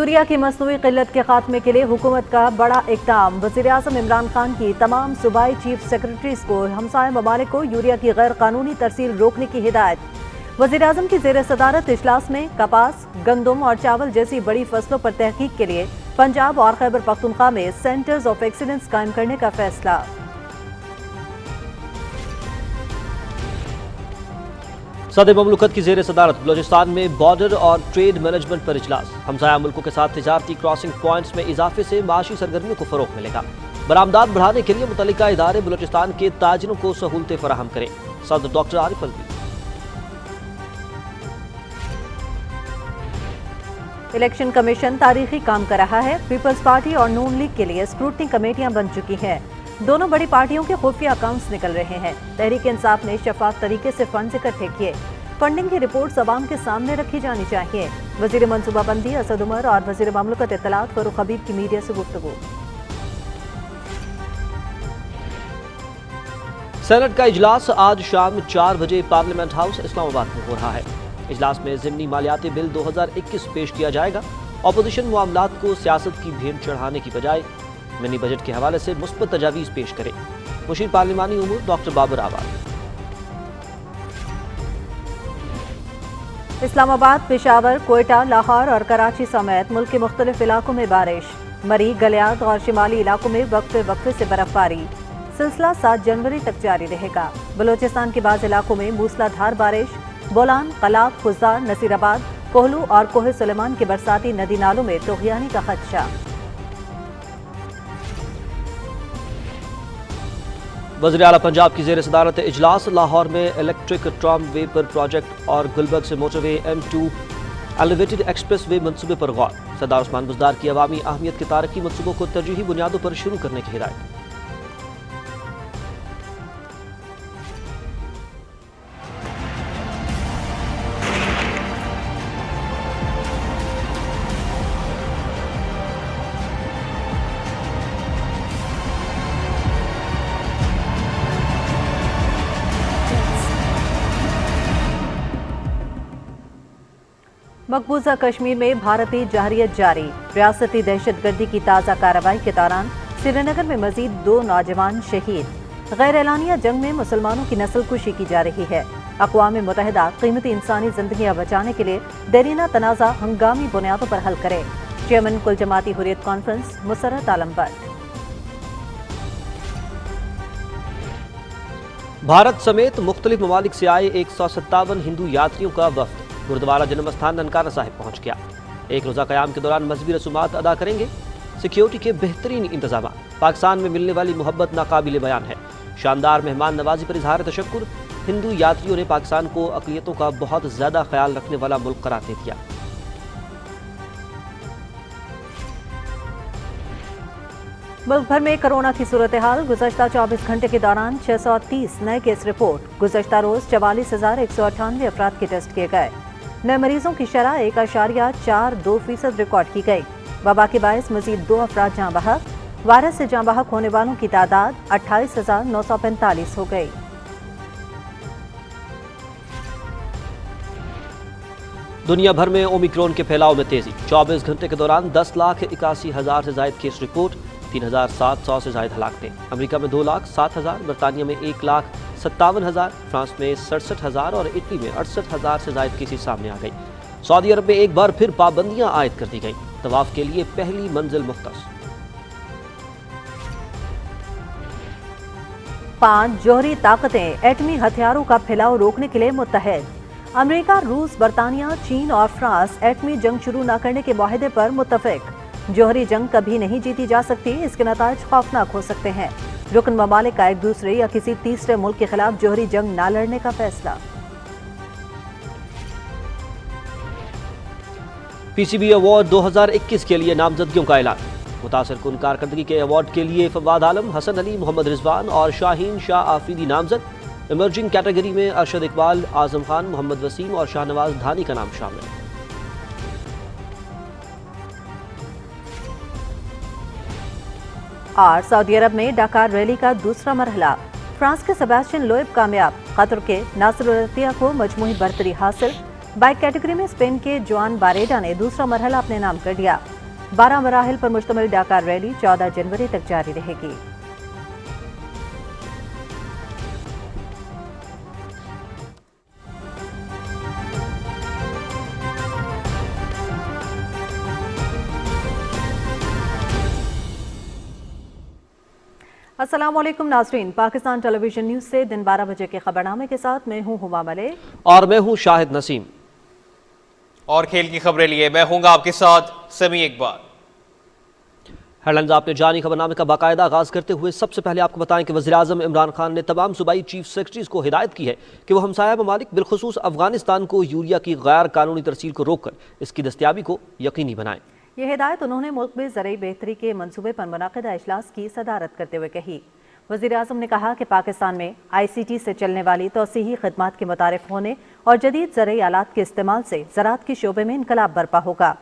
Urea کی مصنوعی قلت کے خاتمے کے لیے حکومت کا بڑا اقدام۔ وزیراعظم عمران خان کی تمام صوبائی چیف سیکرٹریز کو ہمسایہ ممالک کو یوریا کی غیر قانونی ترسیل روکنے کی ہدایت۔ وزیراعظم کی زیر صدارت اجلاس میں کپاس، گندم اور چاول جیسی بڑی فصلوں پر تحقیق کے لیے پنجاب اور خیبر پختونخوا میں سینٹرز آف ایکسیلنس قائم کرنے کا فیصلہ۔ صدر مملکت کی زیر صدارت بلوچستان میں بارڈر اور ٹریڈ مینجمنٹ پر اجلاس۔ ہمسایہ ملکوں کے ساتھ تجارتی کراسنگ پوائنٹس میں اضافے سے معاشی سرگرمیوں کو فروغ ملے گا۔ برآمدات بڑھانے کے لیے متعلقہ ادارے بلوچستان کے تاجروں کو سہولتیں فراہم کریں۔ صدر ڈاکٹر عارف الوی۔ الیکشن کمیشن تاریخی کام کر رہا ہے۔ پیپلز پارٹی اور نون لیگ کے لیے اسکروٹنی کمیٹیاں بن چکی ہیں۔ دونوں بڑی پارٹیوں کے خفیہ اکاؤنٹس نکل رہے ہیں۔ تحریک انصاف نے شفاف طریقے سے فنڈز اکٹھے کیے۔ فنڈنگ کی رپورٹس عوام کے سامنے رکھی جانی چاہیے۔ وزیر منصوبہ بندی اسد عمر اور وزیر مملکت اطلاعات فاروق حبیب کی میڈیا سے گفتگو۔ سینٹ کا اجلاس آج شام 4 بجے پارلیمنٹ ہاؤس اسلام آباد میں ہو رہا ہے۔ اجلاس میں ضمنی مالیاتی بل 2021 پیش کیا جائے گا۔ اپوزیشن معاملات کو سیاست کی بھیڑ چڑھانے کی بجائے منی بجٹ کے حوالے سے مثبت تجاویز پیش کرے۔ مشیر پارلیمانی امور ڈاکٹر بابر آباد۔ اسلام آباد، پشاور، کوئٹہ، لاہور اور کراچی سمیت ملک کے مختلف علاقوں میں بارش۔ مری، گلیات اور شمالی علاقوں میں وقفے وقفے سے برف باری۔ سلسلہ 7 جنوری تک جاری رہے گا۔ بلوچستان کے بعض علاقوں میں موسلا دھار بارش۔ بولان، قلاب، خزدار، نصیر آباد، کوہلو اور کوہ سلیمان کے برساتی ندی نالوں میں طغیانی کا خدشہ۔ وزیر اعلیٰ پنجاب کی زیر صدارت اجلاس۔ لاہور میں الیکٹرک ٹرام وے پر پروجیکٹ اور گلبرگ سے موٹر وے M2 ایلیویٹڈ ایکسپریس وے منصوبے پر غور۔ سردار عثمان بزدار کی عوامی اہمیت کے تارقی منصوبوں کو ترجیحی بنیادوں پر شروع کرنے کی ہدایت۔ مقبوضہ کشمیر میں بھارتی جارحیت جاری۔ ریاستی دہشت گردی کی تازہ کارروائی کے دوران سری نگر میں مزید 2 نوجوان شہید۔ غیر اعلانیہ جنگ میں مسلمانوں کی نسل کشی کی جا رہی ہے۔ اقوام متحدہ قیمتی انسانی زندگیاں بچانے کے لیے دیرینہ تنازع ہنگامی بنیادوں پر حل کرے۔ چیئرمین کل جماعتی حریت کانفرنس مسرت عالم بٹ۔ بھارت سمیت مختلف ممالک سے آئے 157 ہندو یاتریوں کا وفد گردوارہ جنم استھان ننکانہ صاحب پہنچ گیا۔ ایک روزہ قیام کے دوران مذہبی رسومات ادا کریں گے۔ سیکیورٹی کے بہترین انتظامات۔ پاکستان میں ملنے والی محبت ناقابل بیان ہے۔ شاندار مہمان نوازی پر اظہار تشکر۔ ہندو یاتریوں نے پاکستان کو اقلیتوں کا بہت زیادہ خیال رکھنے والا ملک قرار دے دیا۔ ملک بھر میں کرونا کی صورتحال۔ گزشتہ 24 گھنٹے کے دوران 630 نئے کیس رپورٹ۔ گزشتہ روز 44,198 افراد کے ٹیسٹ کیے گئے۔ نئے مریضوں کی شرح 1.42% ریکارڈ کی گئی۔ وبا کے باعث مزید 2 افراد جاں بحق۔ وائرس سے جاں بحق ہونے والوں کی تعداد 28,945 ہو گئی۔ دنیا بھر میں اومیکرون کے پھیلاؤ میں تیزی۔ 24 گھنٹے کے دوران 10,81,000 سے زائد کیس رپورٹ۔ 3,700 سے زائد ہلاکتیں۔ امریکہ میں 2,07,000، برطانیہ میں 1,57,000، فرانس میں 67,000 اور اٹلی میں 68,000 سے زائد کیسز سامنے آ گئی۔ سعودی عرب میں ایک بار پھر پابندیاں عائد کر دی گئیں۔ طواف کے لیے پہلی منزل مختص۔ 5 جوہری طاقتیں ایٹمی ہتھیاروں کا پھیلاؤ روکنے کے لیے متحد۔ امریکہ، روس، برطانیہ، چین اور فرانس ایٹمی جنگ شروع نہ کرنے کے معاہدے پر متفق۔ جوہری جنگ کبھی نہیں جیتی جا سکتی، اس کے نتائج خوفناک ہو سکتے ہیں۔ رکن ممالک کا ایک دوسرے یا کسی تیسرے ملک کے خلاف جوہری جنگ نہ لڑنے کا فیصلہ۔ پی سی بی ایوارڈ 2021 کے لیے نامزدگیوں کا اعلان۔ متاثر کن کارکردگی کے ایوارڈ کے لیے فواد عالم، حسن علی، محمد رضوان اور شاہین شاہ آفریدی نامزد۔ ایمرجنگ کیٹیگری میں ارشد اقبال، اعظم خان، محمد وسیم اور شاہ نواز دھانی کا نام شامل۔ اور سعودی عرب میں ڈاکار ریلی کا دوسرا مرحلہ۔ فرانس کے سیباسٹین لوئب کامیاب۔ قطر کے ناصر العطیہ کو مجموعی برتری حاصل۔ बाइक कैटेगरी में स्पेन के जोआन बारेडा ने दूसरा मरहला अपने नाम कर लिया। 12 मराहिल पर मुश्तमिल डाकार रैली 14 जनवरी तक जारी रहेगी। अस्सलाम वालेकुम नाज़रीन, पाकिस्तान टेलीविजन न्यूज़ से दिन 12 बजे के खबरनामे के साथ मैं हूं हुमा मलिक और मैं हूं शाहिद नसीम। और खेल की खबरें लिए मैं हूंगा आपके साथ समी इकबाल। हेडलाइंस आपने जानी खबरनामे का बाकायदा आगाज करते हुए सबसे पहले आपको बताएं कि वज़ीर-ए-आज़म इमरान खान ने तमाम सूबाई चीफ सेक्रेटरीज को हिदायत की है कि वो हमसाया ममालिक बिलखुसूस अफगानिस्तान को यूरिया की गैर कानूनी तरसील को रोककर इसकी दस्तयाबी को यकीनी बनाएं। ये हिदायत उन्होंने मुल्क में ज़रई बेहतरी के मंसूबे पर मुनाकिदा इजलास की सदारत करते हुए कही। वज़ीर-ए-आज़म ने कहा कि पाकिस्तान में ICT से चलने वाली तौसीही खदमात के मुतारिफ होने और जदीद ज़रई आलात के इस्तेमाल से ज़राअत के शोबे में इनकलाब बर्पा होगा।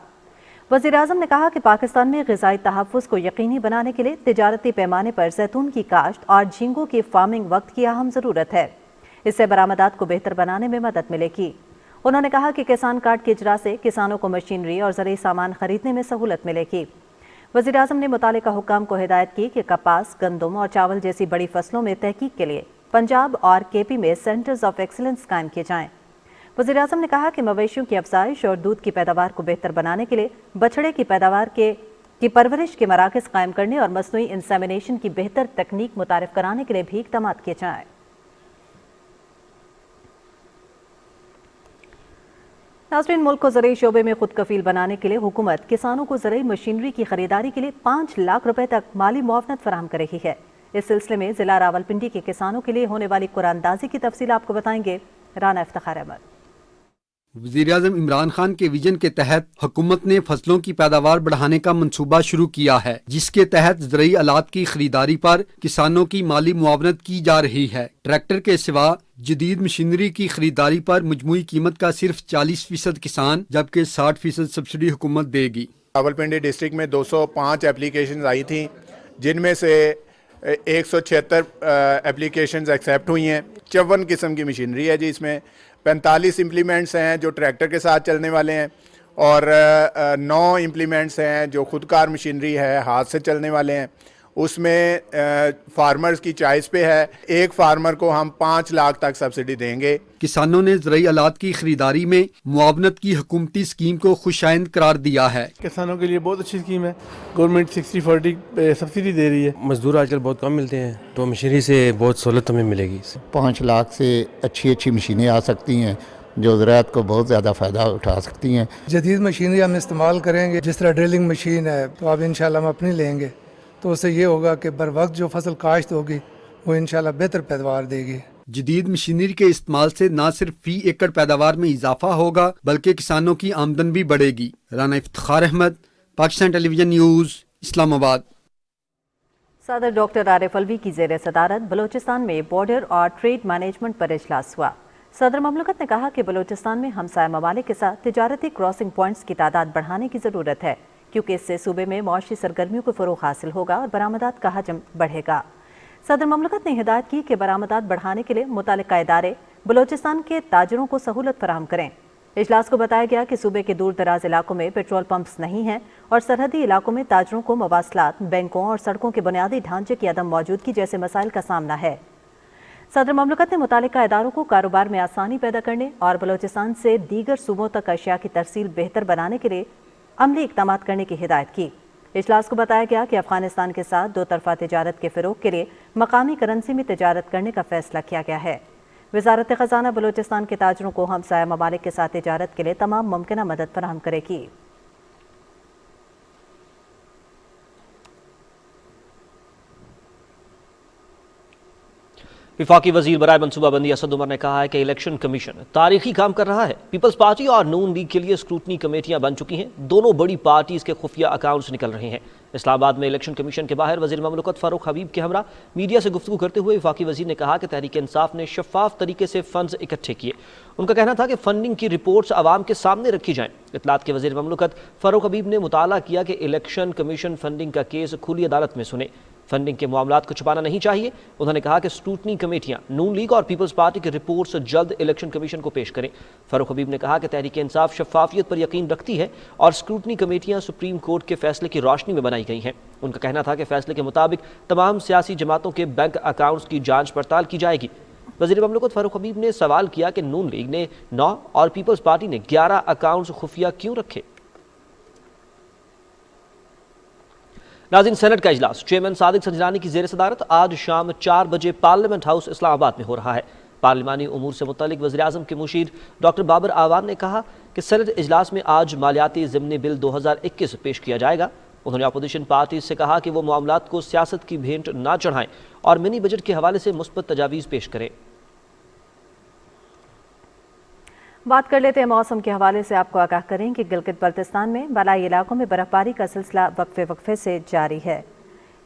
वज़ीर-ए-आज़म ने कहा कि पाकिस्तान में ग़िज़ाई तहफ़्फ़ुज़ को यकीनी बनाने के लिए तिजारती पैमाने पर जैतून की काश्त और झींगों की फार्मिंग वक्त की अहम ज़रूरत है। इससे बरामदात को बेहतर बनाने में मदद मिलेगी। उन्होंने कहा कि किसान कार्ड के इजरा से किसानों को मशीनरी और ज़रूरी सामान खरीदने में सहूलत मिलेगी। वज़ीर-ए-आज़म ने मुतालिका हुक्काम को हिदायत की कि कपास, गंदम और चावल जैसी बड़ी फसलों में तहकीक के लिए पंजाब और KP में सेंटर्स ऑफ एक्सीलेंस कायम किए जाएं। वज़ीर-ए-आज़म ने कहा कि मवेशियों की अफजाइश और दूध की पैदावार को बेहतर बनाने के लिए बछड़े की पैदावार की परवरिश के मराकज़ कायम करने और मसनूई इंसेमिनेशन की बेहतर तकनीक मुतारिफ कराने के लिए भी इक़दामात किए जाएं। नाज़रीन, मुल्क को ज़रई शोबे में खुद कफील बनाने के लिए हुकूमत किसानों को ज़रई मशीनरी की खरीदारी के लिए 5 लाख रुपए तक माली मुआवनत फराहम कर रही है। इस सिलसिले में ज़िला रावलपिंडी के किसानों के लिए होने वाली कुरानदाजी की तफसील आपको बताएंगे राना इफ्तिखार अहमद। वज़ीर-ए-आज़म इमरान खान के विजन के तहत हुकूमत ने फसलों की पैदावार बढ़ाने का मंसूबा शुरू किया है, जिसके तहत ज़रई आलात की खरीदारी पर किसानों की माली मुआवनत की जा रही है। ट्रैक्टर के सिवा जदीद मशीनरी की खरीदारी पर मजमूई कीमत का सिर्फ 40% किसान जबकि 60% सब्सिडी हुकूमत देगी। रावलपिंडी डिस्ट्रिक्ट में 205 एप्लीकेशंस आई थी, जिनमें से 176 एप्लीकेशंस एक्सेप्ट हुई हैं। 54 किस्म की मशीनरी है जी, इसमें 45 इम्प्लीमेंट्स हैं जो ट्रैक्टर के साथ चलने वाले हैं और 9 इम्प्लीमेंट्स हैं जो खुदकार मशीनरी है, हाथ से चलने वाले हैं। उसमें फार्मर्स की चॉइस पे है। एक फार्मर को हम 5 लाख तक सब्सिडी देंगे। किसानों ने ज़रई आलात की खरीदारी में मुआवनत की हुकूमती स्कीम को खुशाइंद करार दिया है। किसानों के लिए बहुत अच्छी स्कीम है। गवर्नमेंट 60-40 सब्सिडी दे रही है। मजदूर आजकल बहुत कम मिलते हैं, तो मशीनरी से बहुत सहूलत हमें मिलेगी। 5 लाख से अच्छी मशीनें आ सकती हैं जो ज़राअत को बहुत ज़्यादा फ़ायदा उठा सकती हैं। जदीद मशीनरी हम इस्तेमाल करेंगे, जिस तरह ड्रिलिंग मशीन है तो अब इंशाल्लाह हम अपनी लेंगे, तो उससे ये होगा कि बर वक्त जो फसल काश्त होगी वो इंशाल्लाह बेहतर पैदावार देगी। जदीद मशीनरी के इस्तेमाल से न सिर्फ फी एकड़ पैदावार में इजाफा होगा बल्कि किसानों की आमदन भी बढ़ेगी। Rana Iftikhar Ahmad, Pakistan television news, Islamabad. सदर डॉक्टर आरिफ अलवी की ज़ेर सदारत बलूचिस्तान में बॉर्डर और ट्रेड मैनेजमेंट पर इजलास हुआ। सदर ममलकत ने कहा कि बलूचिस्तान में हमसाया ममालिक के साथ तिजारती क्रॉसिंग पॉइंट्स की तादाद बढ़ाने की ज़रूरत है, क्योंकि इससे सूबे में मौशी सरगर्मियों को फ़रोग़ हासिल होगा और बरामदात का हजम बढ़ेगा। सदर ममलकत ने हिदायत की कि बरामदात बढ़ाने के लिए मुतालिका इदारे बलूचिस्तान के ताजरों को सहूलत फराहम करें। इजलास को बताया गया कि सूबे के दूर दराज इलाकों में पेट्रोल पंप्स नहीं हैं और सरहदी इलाकों में ताजरों को मवासलात, बैंकों और सड़कों के बुनियादी ढांचे की अदम मौजूदगी जैसे मसाइल का सामना है। सदर ममलकत ने मुतालिका इदारों को कारोबार में आसानी पैदा करने और बलूचिस्तान से दीगर सूबों तक अशिया की तरसील बेहतर बनाने के लिए अमली इक़दामात करने की हिदायत की। इजलास को बताया गया कि अफगानिस्तान के साथ दो तरफा तिजारत के फ़रोग के लिए मकामी करेंसी में तिजारत करने का फैसला किया गया है। वज़ारत ख़ज़ाना बलूचिस्तान के ताजरों को हमसाया ममालिक के साथ तिजारत के लिए तमाम मुमकिन मदद फराहम करेगी। वफाकी वजीर बराए मनसूबाबंदी असद उमर ने कहा है कि इलेक्शन कमीशन तारीखी काम कर रहा है। पीपल्स पार्टी और नून लीग के लिए स्क्रूटनी कमेटियां बन चुकी हैं। दोनों बड़ी पार्टीज के खुफिया अकाउंट्स निकल रहे हैं। इस्लामाबाद में इलेक्शन कमीशन के बाहर वज़ीर ममलकत फारूक हबीब के हमरा मीडिया से गुफ्तगू करते हुए वफाकी वजीर ने कहा कि तहरीक इंसाफ ने शफाफ तरीके से फंड्स इकट्ठे किए। उनका कहना था कि फंडिंग की रिपोर्ट्स आवाम के सामने रखी जाएं। इत्तलात के वज़ीर ममलकत फारूक हबीब ने मुताला किया कि इलेक्शन कमीशन फंडिंग का केस खुली अदालत में सुने। فنڈنگ کے معاملات کو چھپانا نہیں چاہیے۔ انہوں نے کہا کہ اسکروٹنی کمیٹیاں نون لیگ اور پیپلز پارٹی کی رپورٹس جلد الیکشن کمیشن کو پیش کریں۔ فاروق حبیب نے کہا کہ تحریک انصاف شفافیت پر یقین رکھتی ہے اور اسکروٹنی کمیٹیاں سپریم کورٹ کے فیصلے کی روشنی میں بنائی گئی ہیں۔ ان کا کہنا تھا کہ فیصلے کے مطابق تمام سیاسی جماعتوں کے بینک اکاؤنٹس کی جانچ پڑتال کی جائے گی۔ وزیر مملکت فاروق حبیب نے سوال کیا کہ نون لیگ نے 9 اور پیپلز پارٹی نے 11 اکاؤنٹس خفیہ کیوں رکھے۔ ناظرین، سینٹ کا اجلاس چیئرمین صادق سنجرانی کی زیر صدارت آج شام 4 بجے پارلیمنٹ ہاؤس اسلام آباد میں ہو رہا ہے۔ پارلیمانی امور سے متعلق وزیر اعظم کے مشیر ڈاکٹر بابر اعوان نے کہا کہ سینٹ اجلاس میں آج مالیاتی ضمنی بل 2021 پیش کیا جائے گا۔ انہوں نے اپوزیشن پارٹیز سے کہا کہ وہ معاملات کو سیاست کی بھینٹ نہ چڑھائیں اور منی بجٹ کے حوالے سے مثبت تجاویز پیش کریں۔ بات کر لیتے ہیں موسم کے حوالے سے۔ آپ کو آگاہ کریں کہ گلگت بلتستان میں بالائی علاقوں میں برف باری کا سلسلہ وقفے سے جاری ہے۔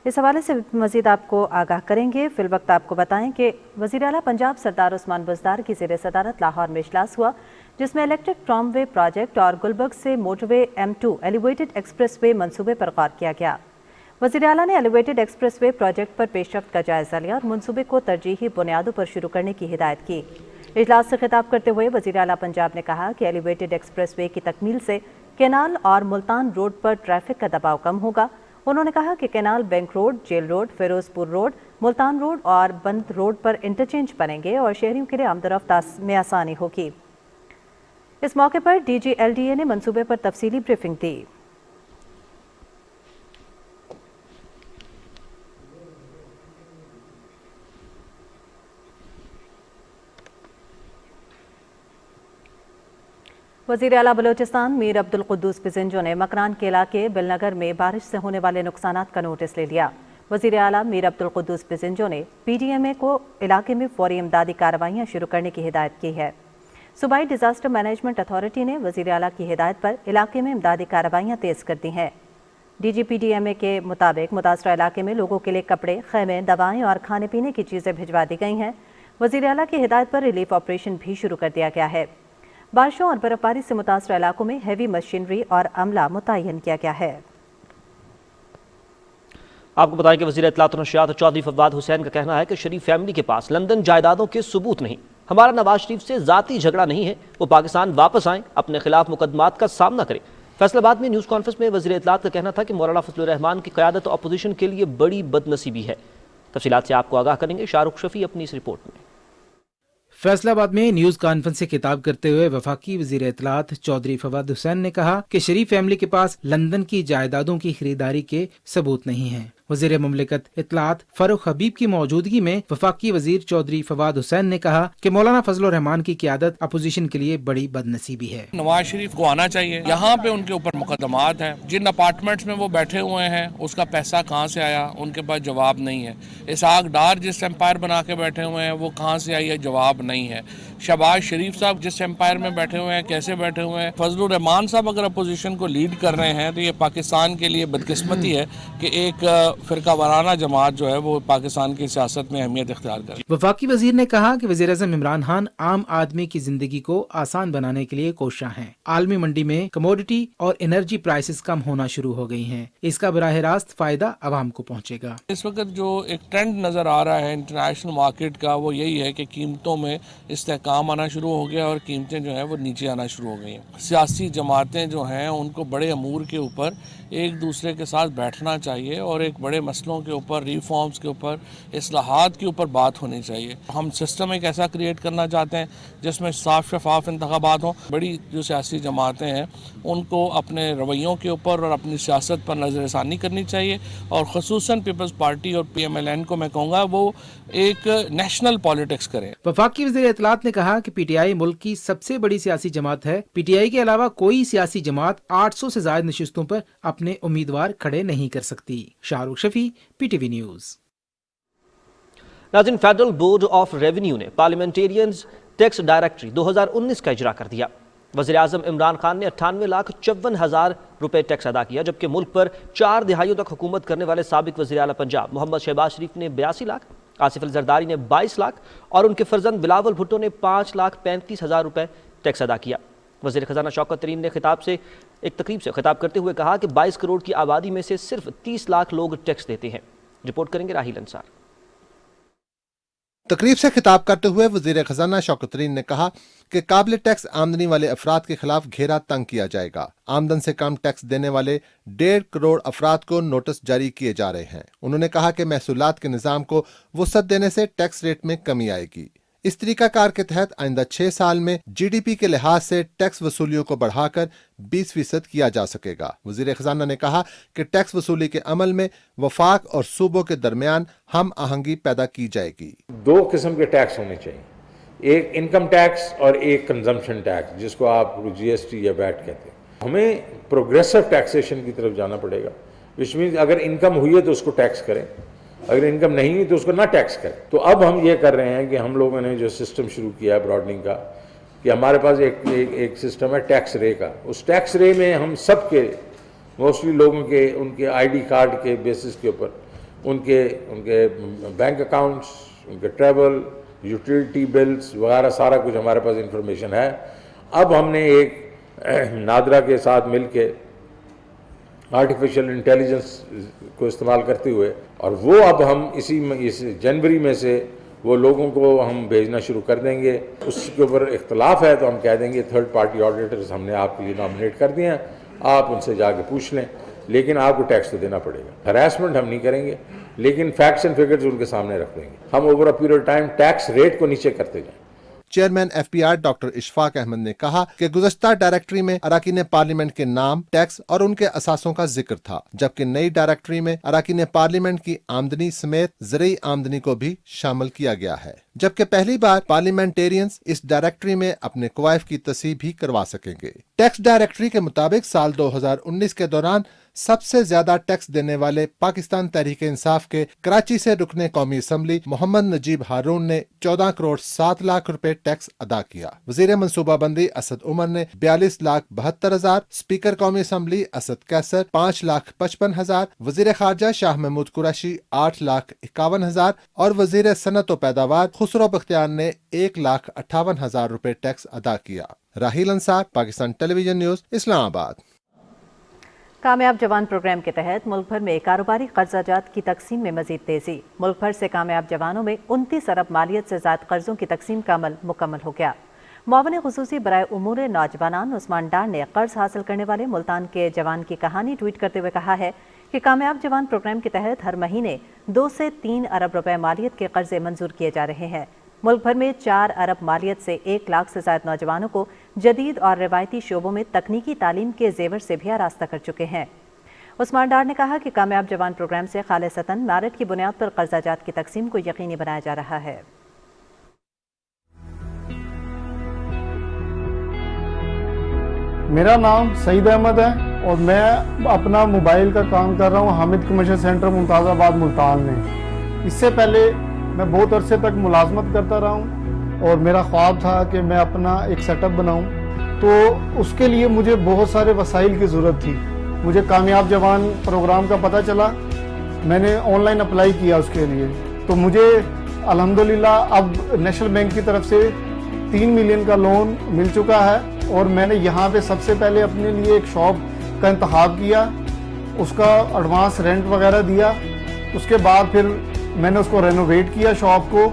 اس حوالے سے مزید آپ کو آگاہ کریں گے۔ فی الوقت آپ کو بتائیں کہ وزیر اعلیٰ پنجاب سردار عثمان بزدار کی زیر صدارت لاہور میں اجلاس ہوا، جس میں الیکٹرک ٹرام وے پروجیکٹ اور گلبرگ سے موٹر وے M2 ایلیویٹڈ ایکسپریس وے منصوبے پر غور کیا گیا۔ وزیر اعلیٰ نے ایلیویٹڈ ایکسپریس وے پروجیکٹ پر پیش رفت کا جائزہ لیا اور منصوبے کو ترجیحی بنیادوں پر شروع کرنے کی ہدایت کی۔ اجلاس سے خطاب کرتے ہوئے وزیر اعلیٰ پنجاب نے کہا کہ ایلیویٹڈ ایکسپریس وے کی تکمیل سے کینال اور ملتان روڈ پر ٹریفک کا دباؤ کم ہوگا۔ انہوں نے کہا کہ canal bank road, jail road, Ferozepur road, Multan road اور بند روڈ پر انٹرچینج بنیں گے اور شہریوں کے لیے آمد و رفت میں آسانی ہوگی۔ اس موقع پر DGLDA نے منصوبے پر تفصیلی بریفنگ دی۔ وزیر اعلیٰ بلوچستان میر عبدالقدوس پزنجو نے مکران کے علاقے بل نگر میں بارش سے ہونے والے نقصانات کا نوٹس لے لیا۔ وزیر اعلیٰ میر عبدالقدوس پزنجو نے PDMA کو علاقے میں فوری امدادی کارروائیاں شروع کرنے کی ہدایت کی ہے۔ صوبائی ڈیزاسٹر مینجمنٹ اتھارٹی نے وزیر اعلیٰ کی ہدایت پر علاقے میں امدادی کارروائیاں تیز کر دی ہیں۔ DGPDMA کے مطابق متاثرہ علاقے میں لوگوں کے لیے کپڑے، خیمے، دوائیں اور کھانے پینے کی چیزیں بھجوا دی گئی ہیں۔ وزیر اعلیٰ کی ہدایت پر ریلیف آپریشن بھی شروع کر دیا گیا ہے۔ بارشوں اور برف باری سے متاثرہ علاقوں میں ہیوی مشینری اور عملہ متعین کیا گیا ہے۔ آپ کو بتائیں کہ وزیر اطلاعات و نشریات چودھری فواد حسین کا کہنا ہے کہ شریف فیملی کے پاس لندن جائیدادوں کے ثبوت نہیں۔ ہمارا نواز شریف سے ذاتی جھگڑا نہیں ہے، وہ پاکستان واپس آئیں، اپنے خلاف مقدمات کا سامنا کریں۔ فیصل آباد میں نیوز کانفرنس میں وزیر اطلاعات کا کہنا تھا کہ مولانا فضل الرحمان کی قیادت اپوزیشن کے لیے بڑی بد نصیبی ہے۔ تفصیلات سے آپ کو آگاہ کریں گے شاہ رخ شفیع اپنی اس رپورٹ میں۔ فیصل آباد میں نیوز کانفرنس سے خطاب کرتے ہوئے وفاقی وزیر اطلاعات چودھری فواد حسین نے کہا کہ شریف فیملی کے پاس لندن کی جائیدادوں کی خریداری کے ثبوت نہیں ہیں۔ وزیر مملکت اطلاعات فاروق حبیب کی موجودگی میں وفاقی وزیر چودھری فواد حسین نے کہا کہ مولانا فضل الرحمان کی قیادت اپوزیشن کے لیے بڑی بد نصیبی ہے۔ نواز شریف کو آنا چاہیے، یہاں پہ ان کے اوپر مقدمات ہیں، جن اپارٹمنٹس میں وہ بیٹھے ہوئے ہیں اس کا پیسہ کہاں سے آیا ان کے پاس جواب نہیں ہے۔ اسحاق ڈار جس امپائر بنا کے بیٹھے ہوئے ہیں وہ کہاں سے آئی ہے، جواب نہیں ہے۔ شہباز شریف صاحب جس امپائر میں بیٹھے ہوئے ہیں کیسے بیٹھے ہوئے ہیں۔ فضل الرحمان صاحب اگر اپوزیشن کو لیڈ کر رہے ہیں تو یہ پاکستان کے لیے بدقسمتی ہے کہ ایک فرقہ وارانہ جماعت جو ہے وہ پاکستان کی سیاست میں اہمیت اختیار کر۔ وفاقی وزیر نے کہا کہ وزیر اعظم عمران خان عام آدمی کی زندگی کو آسان بنانے کے لیے کوشاں ہیں۔ عالمی منڈی میں کموڈٹی اور انرجی پرائسز کم ہونا شروع ہو گئی ہیں، اس کا براہ راست فائدہ عوام کو پہنچے گا۔ اس وقت جو ایک ٹرینڈ نظر آ رہا ہے انٹرنیشنل مارکیٹ کا وہ یہی ہے کہ قیمتوں میں استحکام آنا شروع ہو گیا اور قیمتیں جو ہیں وہ نیچے آنا شروع ہو گئی ہیں۔ سیاسی جماعتیں جو ہیں ان کو بڑے امور کے اوپر ایک دوسرے کے ساتھ بیٹھنا چاہیے اور ایک بڑے مسئلوں کے اوپر، ریفارمز کے اوپر، اصلاحات کے اوپر بات ہونی چاہیے۔ ہم سسٹم ایک ایسا کریٹ کرنا چاہتے ہیں جس میں صاف شفاف انتخابات ہوں۔ بڑی جو سیاسی جماعتیں ہیں ان کو اپنے رویوں کے اوپر اور اپنی سیاست پر نظر ثانی کرنی چاہیے، اور خصوصاً پیپلز پارٹی اور PMLN کو میں کہوں گا وہ ایک نیشنل پالیٹکس کرے۔ وفاقی وزیر اطلاعات نے کہا کہ PTI ملک کی سب سے بڑی سیاسی جماعت ہے۔ PTI کے علاوہ کوئی سیاسی جماعت 800 سے زائد نشستوں پر اپنے امیدوار کھڑے نہیں کر سکتی۔ شاہ رخ شفیع PTV نیوز۔ ناظرین، فیڈرل بورڈ آف ریونیو نے پارلیمنٹیرینز ٹیکس ڈائریکٹری 2019 کا اجرا کر دیا۔ وزیر اعظم عمران خان نے 98,54,000 روپے ٹیکس ادا کیا، جبکہ ملک پر 4 دہائیوں تک حکومت کرنے والے سابق وزیر اعلیٰ پنجاب محمد شہباز شریف نے 82 لاکھ، آصف علی زرداری نے 22 لاکھ اور ان کے فرزند بلاول بھٹو نے 5,35,000 روپے ٹیکس ادا کیا۔ وزیر خزانہ شوکت ترین نے ایک تقریب سے خطاب کرتے ہوئے کہا کہ 22 کروڑ کی آبادی میں سے صرف 30 لاکھ لوگ ٹیکس دیتے ہیں۔ रिपोर्ट करेंगे राहिल अंसार। तकरीब से खिताब करते हुए वजीर खजाना शौकत तरीन ने कहा कि काबिल टैक्स आमदनी वाले अफराद के खिलाफ घेरा तंग किया जाएगा। आमदन से कम टैक्स देने वाले 1.5 करोड़ अफराद को नोटिस जारी किए जा रहे हैं। उन्होंने कहा कि महसूलात के निज़ाम को वुसअत देने से टैक्स रेट में कमी आएगी। इस तरीकाकार के तहत आइंदा 6 साल में GDP के लिहाज से टैक्स वसूलियों को बढ़ाकर 20% किया जा सकेगा। वजीर खजाना ने कहा कि टैक्स वसूली के अमल में वफाक और सूबों के दरमियान हम आहंगी पैदा की जाएगी। 2 किस्म के टैक्स होने चाहिए, एक इनकम टैक्स और एक कंजम्पशन टैक्स, जिसको आप GST या वैट कहते हैं। हमें प्रोग्रेसिव टैक्सेशन की तरफ जाना पड़ेगा, विच मीन्स अगर इनकम हुई है तो उसको टैक्स करें, अगर इनकम नहीं हुई तो उसको ना टैक्स करें। तो अब हम ये कर रहे हैं कि हम लोगों ने जो सिस्टम शुरू किया है ब्रॉडनिंग का, कि हमारे पास एक सिस्टम है टैक्स रे का। उस टैक्स रे में हम सब के मोस्टली लोगों के उनके ID कार्ड के बेसिस के ऊपर उनके बैंक अकाउंट्स, उनके ट्रैवल, यूटिलिटी बिल्स वगैरह सारा कुछ हमारे पास इंफॉर्मेशन है। अब हमने एक नादरा के साथ मिलके आर्टिफिशियल इंटेलिजेंस को इस्तेमाल करते हुए, और वो अब हम इस जनवरी में से वो लोगों को हम भेजना शुरू कर देंगे। उसके ऊपर इख्तलाफ है तो हम कह देंगे थर्ड पार्टी ऑडिटर्स हमने आपके लिए नॉमिनेट कर दिए हैं, आप उनसे जाके पूछ लें, लेकिन आपको टैक्स तो देना पड़ेगा। हरासमेंट हम नहीं करेंगे, लेकिन फैक्ट्स एंड फिगर्स उनके सामने रख देंगे। हम over a period time tax rate को नीचे करते जाएं। Chairman FPR doctor Ishfaq Ahmad ने कहा कि गुज़श्ता डायरेक्टरी में अराकीन पार्लियामेंट के नाम, टैक्स और उनके असासों का जिक्र था, जबकि नई डायरेक्टरी में अराकीन पार्लियामेंट की आमदनी समेत ज़रूरी आमदनी को भी शामिल किया गया है। जबकि पहली बार पार्लियामेंटेरियंस इस डायरेक्टरी में अपने क्वाइफ की तस्दीक भी करवा सकेंगे। टैक्स डायरेक्टरी के मुताबिक साल 2019 के दौरान सबसे ज्यादा टैक्स देने वाले पाकिस्तान तहरीक इंसाफ के कराची से रुकने कौमी असम्बली मोहम्मद नजीब हारून ने 14 करोड़ 7 लाख रुपए टैक्स अदा किया। वजीर मनसूबाबंदी असद उमर ने 42,72,000, स्पीकर कौमी असम्बली असद कैसर 5,55,000, वजीर खारजा शाह महमूद कुरैशी 8,51,000 और वजीर सनत व पैदावार खुसरो बख्तियार ने 1,58,000 रुपए टैक्स अदा किया। Rahil Ansar, Pakistan television news, Islamabad. कामयाब जवान प्रोग्राम के तहत मुल्क भर में कारोबारी कर्जाजात की तकसीम में मजीद तेजी। मुल्क भर से कामयाब जवानों में 29 अरब मालियत से ज़ायद कर्जों की तकसीम का अमल मुकम्मल हो गया। मुआविन खुसूसी बराए उमूर नौजवान उस्मान डार ने कर्ज हासिल करने वाले मुल्तान के जवान की कहानी ट्वीट करते हुए कहा है कि कामयाब जवान प्रोग्राम के तहत हर महीने 2 से 3 अरब रुपए मालियत के कर्जे मंजूर किए जा रहे हैं। मुल्क भर में 4 अरब मालियत से 1 लाख से ज़ायद नौजवानों को जदीद और रिवायती शोबों में तकनीकी तालीम के जेवर से भी आरास्ता कर चुके हैं। उस्मान डार ने कहा कि कामयाब जवान प्रोग्राम से खालिसतन मेरिट की बुनियाद पर कर्जाजात की तकसीम को यकीनी बनाया जा रहा है। मेरा नाम सईद अहमद है और मैं अपना मोबाइल का काम कर रहा हूँ हामिद कमर्शियल सेंटर मुमताज़ाबाद मुल्तान में। इससे पहले मैं बहुत अरसे तक मुलाजमत करता रहा हूँ और मेरा ख्वाब था कि मैं अपना एक सेटअप बनाऊँ, तो उसके लिए मुझे बहुत सारे वसाइल की ज़रूरत थी। मुझे कामयाब जवान प्रोग्राम का पता चला, मैंने ऑनलाइन अप्लाई किया उसके लिए, तो मुझे अल्हम्दुलिल्लाह अब नेशनल बैंक की तरफ से 3 मिलियन का लोन मिल चुका है। और मैंने यहाँ पे सबसे पहले अपने लिए एक शॉप का इंतखाब किया, उसका एडवांस रेंट वगैरह दिया, उसके बाद फिर मैंने उसको रेनोवेट किया शॉप को,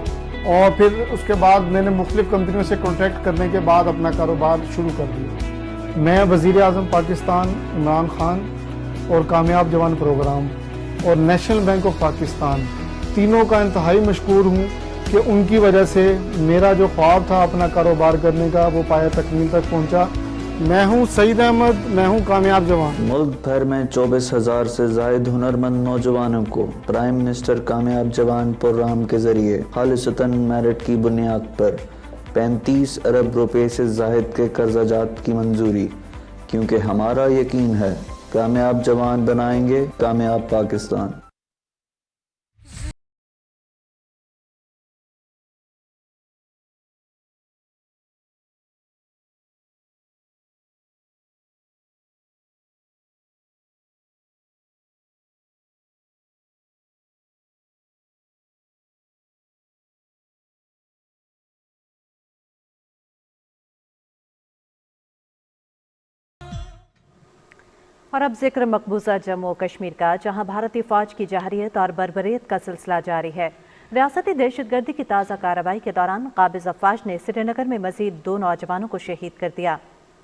और फिर उसके बाद मैंने मुख्तलिफ कंपनियों से कॉन्ट्रैक्ट करने के बाद अपना कारोबार शुरू कर दिया। मैं वज़ीर आज़म पाकिस्तान इमरान खान और कामयाब जवान प्रोग्राम और नेशनल बैंक ऑफ पाकिस्तान तीनों का इंतहाई मशकूर हूँ कि उनकी वजह से मेरा जो ख्वाब था अपना कारोबार करने का वो पाया तकमील तक पहुँचा। मैं हूँ सईद अहमद, मैं हूँ कामयाब जवान। मुल्क भर में 24,000 से ज़ायद हुनरमंद नौजवानों को प्राइम मिनिस्टर कामयाब जवान प्रोग्राम के जरिए खालिसतन मेरिट की बुनियाद पर 35 अरब रुपए से ज़ायद के कर्जाजात की मंजूरी, क्योंकि हमारा यकीन है कामयाब जवान बनाएंगे कामयाब पाकिस्तान। और अब जिक्र मकबूजा जम्मू और कश्मीर का, जहां भारतीय फौज की जहरीत और बर्बरियत का सिलसिला जारी है। रियासती दहशतगर्दी की ताज़ा कार्रवाई के दौरान काबिज अफवाज ने श्रीनगर में मजीद 2 नौजवानों को शहीद कर दिया।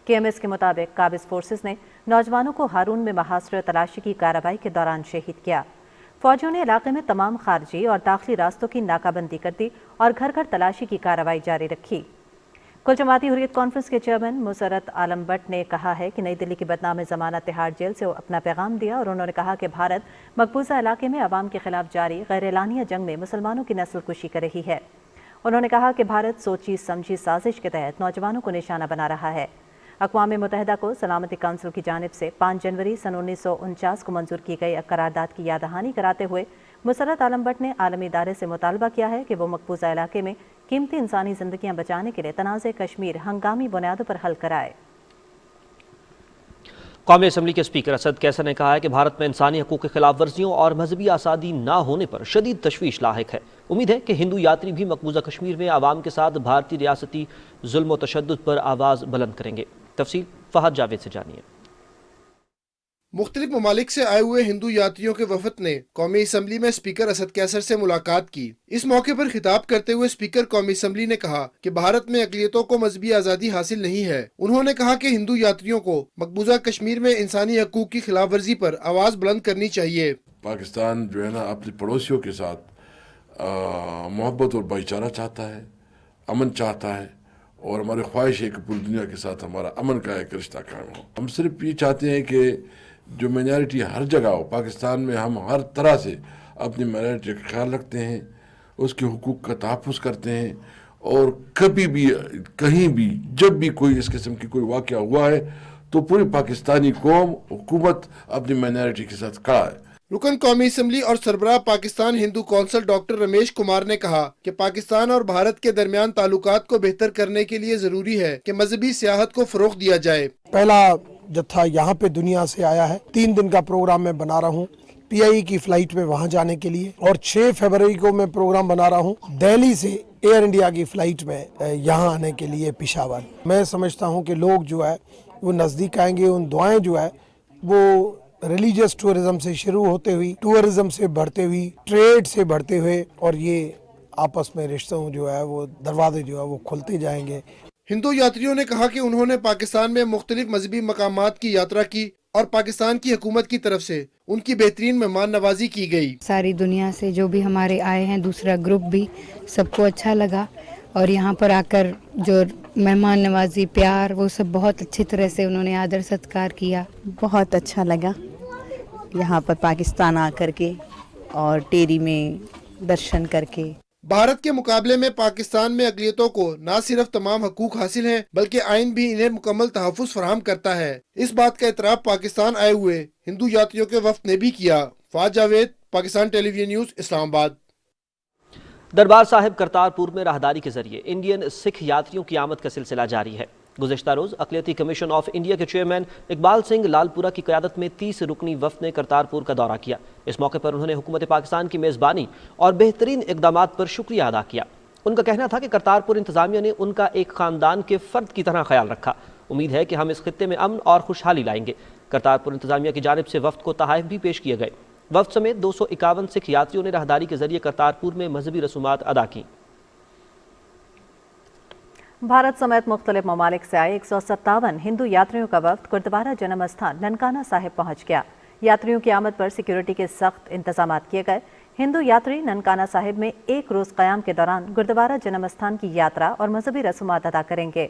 KMS के मुताबिक काबिज फोर्सेस ने नौजवानों को हारून में महासर तलाशी की कार्रवाई के दौरान शहीद किया। फौजियों ने इलाके में तमाम खारजी और दाखिली रास्तों की नाकाबंदी कर दी और घर घर तलाशी की कार्रवाई जारी रखी। कुल जमाती हुर्रियत कॉन्फ्रेंस के चेयरमैन मुसरत आलम भट्ट ने कहा है कि नई दिल्ली की बदनाम जमानत तिहाड़ जेल से अपना पैगाम दिया और उन्होंने कहा कि भारत मकबूजा इलाके में अवाम के खिलाफ जारी गैर एलानिया जंग में मुसलमानों की नस्ल कुशी कर रही है। उन्होंने कहा कि भारत सोची समझी साजिश के तहत नौजवानों को निशाना बना रहा है। अक़वाम मुत्तहिदा को सलामती काउंसिल की जानिब से 5 जनवरी सन 1949 को मंजूर की गई करारदाद की याद दहानी कराते हुए मुसरत आलम भट्ट ने आलमी इदारे से मुतालबा किया है कि वो मकबूजा इलाके में कीमती इंसानी जिंदगियां बचाने के लिए तनाज़े कश्मीर हंगामी बुनियादों पर हल कराए। कौमी असम्बली के स्पीकर असद कैसर ने कहा है कि भारत में इंसानी हकूक़ की खिलाफ वर्जियों और मजहबी आज़ादी न होने पर शदीद तशवीश लाहिक है। उम्मीद है कि हिंदू यात्री भी मकबूजा कश्मीर में आवाम के साथ भारतीय रियासती जुल्म व तशद्दुद पर आवाज़ बुलंद करेंगे। तफसील फहद जावेद से जानिए। मुख्तलिफ ममालिक से आए हुए हिंदू यात्रियों के वफद ने कौमी असम्बली में स्पीकर असद कैसर से मुलाकात की। इस मौके पर खिताब करते हुए स्पीकर कौमी असम्बली ने कहा कि भारत में अक़लियतों को मजहबी आज़ादी हासिल नहीं है। उन्होंने कहा कि हिंदू यात्रियों को मकबूजा कश्मीर में इंसानी हकूक़ की खिलाफ वर्जी पर आवाज़ बुलंद करनी चाहिए। पाकिस्तान जो है ना अपने पड़ोसियों के साथ मोहब्बत और भाईचारा चाहता है, अमन चाहता है और हमारी ख्वाहिश है कि पूरी दुनिया के साथ हमारा अमन का एक रिश्ता कायम हो। हम सिर्फ ये चाहते हैं कि जो माइनॉरिटी हर जगह हो, पाकिस्तान में हम हर तरह से अपनी माइनॉरिटी का ख्याल रखते हैं, उसके हुकूक का तहफ़्फ़ुज़ करते हैं और कभी भी कहीं भी जब भी कोई इस किस्म की कोई वाक़या हुआ है तो पूरी पाकिस्तानी कौम हुकूमत अपनी माइनॉरिटी के साथ खड़ा है। रुकन कौमी असम्बली और सरबराह पाकिस्तान हिंदू कौंसिल डॉक्टर रमेश कुमार ने कहा कि पाकिस्तान और भारत के दरमियान ताल्लुकात को बेहतर करने के लिए जरूरी है कि मजहबी सियाहत को फरोग दिया जाए। पहला जत्था यहाँ पे दुनिया से आया है, 3 दिन का प्रोग्राम मैं बना रहा हूँ PIE की फ्लाइट में वहाँ जाने के लिए, और 6 फरवरी को मैं प्रोग्राम बना रहा हूँ दिल्ली से एयर इंडिया की फ्लाइट में यहाँ आने के लिए पेशावर। मैं समझता हूँ कि लोग जो है वो नज़दीक आएंगे। उन दुआएं जो है वो रिलीजियस टूरिज्म से शुरू होते हुई, टूरिज्म से बढ़ते हुई, ट्रेड से बढ़ते हुए, और ये आपस में रिश्तों जो है वो दरवाजे जो है वो खुलते जाएंगे। हिंदू यात्रियों ने कहा कि उन्होंने पाकिस्तान में मुख्तलिफ मजहबी मकामात की यात्रा की और पाकिस्तान की हुकूमत की तरफ से उनकी बेहतरीन मेहमान नवाजी की गई। सारी दुनिया से जो भी हमारे आए हैं, दूसरा ग्रुप भी, सबको अच्छा लगा और यहाँ पर आकर जो मेहमान नवाजी, प्यार, वो सब बहुत अच्छी तरह से उन्होंने आदर सत्कार किया। बहुत अच्छा लगा यहाँ पर पाकिस्तान आकर के और टेरी में दर्शन करके। भारत के मुकाबले में पाकिस्तान में अक़लियतों को न सिर्फ तमाम हकूक हासिल हैं बल्कि आइन भी इन्हें मुकम्मल तहफ़्फ़ुज़ फराहम करता है। इस बात का इतराफ़ पाकिस्तान आए हुए हिंदू यात्रियों के वफ़द ने भी किया। Fahad Javed, Pakistan television news, Islamabad. दरबार साहिब करतारपुर में राहदारी के जरिए इंडियन सिख यात्रियों की आमद का सिलसिला जारी है। गुज़िश्ता रोज़ अक़लियती कमीशन ऑफ इंडिया के चेयरमैन इकबाल सिंह लालपुरा की क़यादत में 30 रुकनी वफ़द ने करतारपुर का दौरा किया। इस मौके पर उन्होंने हुकूमत पाकिस्तान की मेज़बानी और बेहतरीन इक़दामात पर शुक्रिया अदा किया। उनका कहना था कि करतारपुर इंतज़ामिया ने उनका एक ख़ानदान के फ़र्द की तरह ख्याल रखा। उम्मीद है कि हम इस खित्ते में अमन और खुशहाली लाएंगे। करतारपुर इंतज़ामिया की जानिब से वफ़द को तोहफ़े भी पेश किए गए। वफ़द समेत 251 सिख यात्रियों ने राहदारी के जरिए करतारपुर में मजहबी रसूमात अदा की। भारत समेत मुख्तलिफ ममालिक से आए 157 हिंदू यात्रियों का वफ़द गुरुद्वारा जन्म स्थान ननकाना साहिब पहुँच गया। यात्रियों की आमद पर सिक्योरिटी के सख्त इंतजाम किए गए। हिंदू यात्री ननकाना साहिब में 1 रोज़ क़याम के दौरान गुरुद्वारा जन्म स्थान की यात्रा और मजहबी रसूमात अदा करेंगे।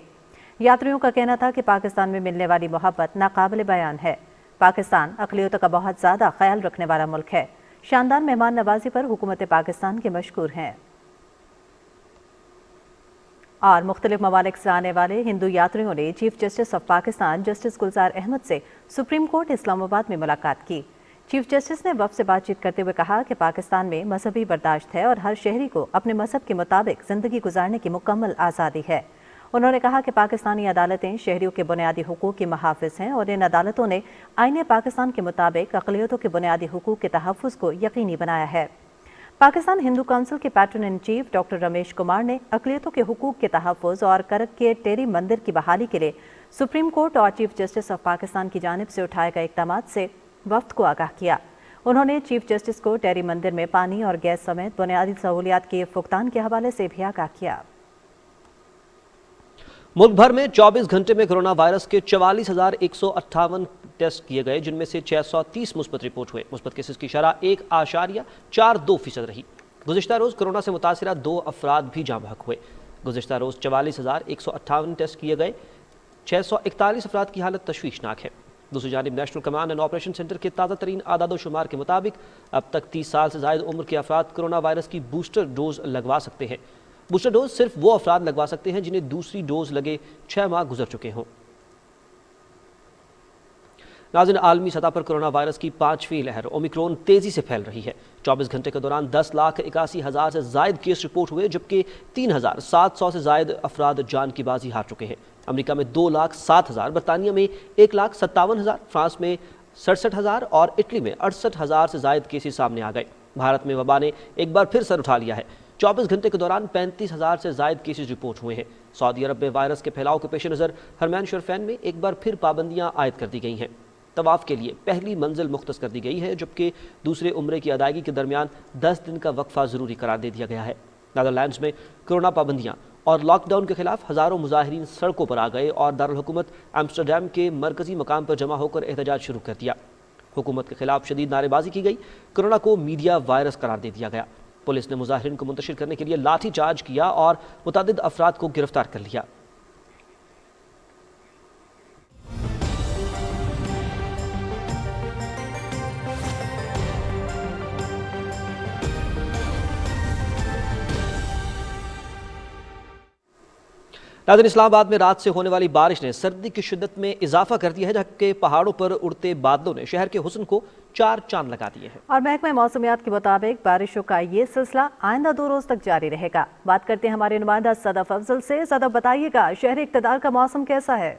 यात्रियों का कहना था कि पाकिस्तान में मिलने वाली मोहब्बत नाकाबिल बयान है। पाकिस्तान अक़लियतों का बहुत ज़्यादा ख्याल रखने वाला मुल्क है। शानदार मेहमान नवाजी पर हुकूमत पाकिस्तान के मशकूर हैं। और मुख्तलिफ ममालिक से आने वाले हिंदू यात्रियों ने Chief Justice of Pakistan justice Gulzar Ahmed से सुप्रीम कोर्ट इस्लामाबाद में मुलाकात की। चीफ जस्टिस ने वफ़द से बातचीत करते हुए कहा कि पाकिस्तान में मजहबी बर्दाश्त है और हर शहरी को अपने मजहब के मुताबिक ज़िंदगी गुजारने की मुकम्मल आज़ादी है। उन्होंने कहा कि पाकिस्तानी अदालतें शहरियों के बुनियादी हुकूक की मुहाफ़िज़ हैं और इन अदालतों ने आईन पाकिस्तान के मुताबिक अक़लियतों के बुनियादी हुकूक के तहफ़्फ़ुज़ को यकीनी बनाया है। पाकिस्तान हिंदू काउंसिल के patron in chief doctor Ramesh Kumar ने अक़लियतों के हुकूक के तहफ़्फ़ुज़ और करक के टेरी मंदिर की बहाली के लिए सुप्रीम कोर्ट और चीफ जस्टिस ऑफ पाकिस्तान की जानिब से उठाए गए इक़दामात से वफ़द को आगाह किया। उन्होंने चीफ जस्टिस को टेरी मंदिर में पानी और गैस समेत बुनियादी सहूलियात के फुकदान के हवाले से भी आगाह किया। मुल्क भर में 24 घंटे में कोरोना वायरस के 44,158 टेस्ट किए गए, जिनमें से 630 मुस्बत रिपोर्ट हुए। मुस्बत केसेस की शरह 1.42% रही। गुज़िश्ता रोज़ कोरोना से मुतासिरा 2 अफराद भी जाँ बहक हुए। गुज़िश्ता रोज़ 44,158 टेस्ट किए गए, 641 अफराद की हालत तशवीशनाक है। दूसरी जानिब national command and operation centre के ताज़ा तरीन आदाद शुमार के मुताबिक अब तक 30 साल से ज़ायद उम्र के अफराद कोरोना वायरस की बूस्टर डोज लगवा सकते हैं। बूस्टर डोज सिर्फ वो अफराद लगवा सकते हैं जिन्हें दूसरी डोज लगे 6 माह गुजर चुके हों। नाज़रीन, आलमी सतह पर कोरोना वायरस की 5वीं लहर ओमिक्रॉन तेज़ी से फैल रही है। 24 घंटे के दौरान 10,81,000 से ज़ायद केस रिपोर्ट हुए, जबकि 3,700 से ज़ायद अफराद जान की बाजी हार चुके हैं। अमेरिका में 2,07,000, बरतानिया में 1,57,000, फ्रांस में 67,000 और इटली में 68,000 से ज़ायद केसेस सामने आ गए। भारत में वबा ने एक बार फिर सर उठा लिया है। 24 घंटे के दौरान 35,000 से ज़ायद केसेस रिपोर्ट हुए हैं। सऊदी अरब में वायरस के फैलाव के पेश नज़र हरमैन शरीफैन में एक बार फिर पाबंदियाँ आयद कर दी गई हैं। तवाफ़ के लिए पहली मंजिल मुख्तस कर दी गई है, जबकि दूसरे उम्रे की अदायगी के दरमियान 10 दिन का वक्फा ज़रूरी करार दे दिया गया है। नीदरलैंड्स में कोरोना पाबंदियाँ और लॉकडाउन के खिलाफ हज़ारों मुजाहिरीन सड़कों पर आ गए और दारुल हुकूमत एम्स्टरडैम के मरकज़ी मकाम पर जमा होकर एहतजाज शुरू कर दिया। हुकूमत के खिलाफ शदीद नारेबाजी की गई। कोरोना को मीडिया वायरस करार दे दिया गया। पुलिस ने मुजाहिरीन को मुंतशिर करने के लिए लाठी चार्ज किया और मुतअद्दिद अफराद को गिरफ्तार कर लिया। नाज़रीन, इस्लामाबाद में रात से होने वाली बारिश ने सर्दी की शिद्दत में इजाफा कर दिया है, जबकि पहाड़ों पर उड़ते बादलों ने शहर के हुस्न को 4 चांद लगा दिए हैं। और महकमा मौसमियात के मुताबिक बारिशों का ये सिलसिला आइंदा 2 रोज तक जारी रहेगा। बात करते हैं हमारे नुमाइंदा सदफ अफजल से। सदफ, बताइएगा शहर इक़्तिदार का मौसम कैसा है?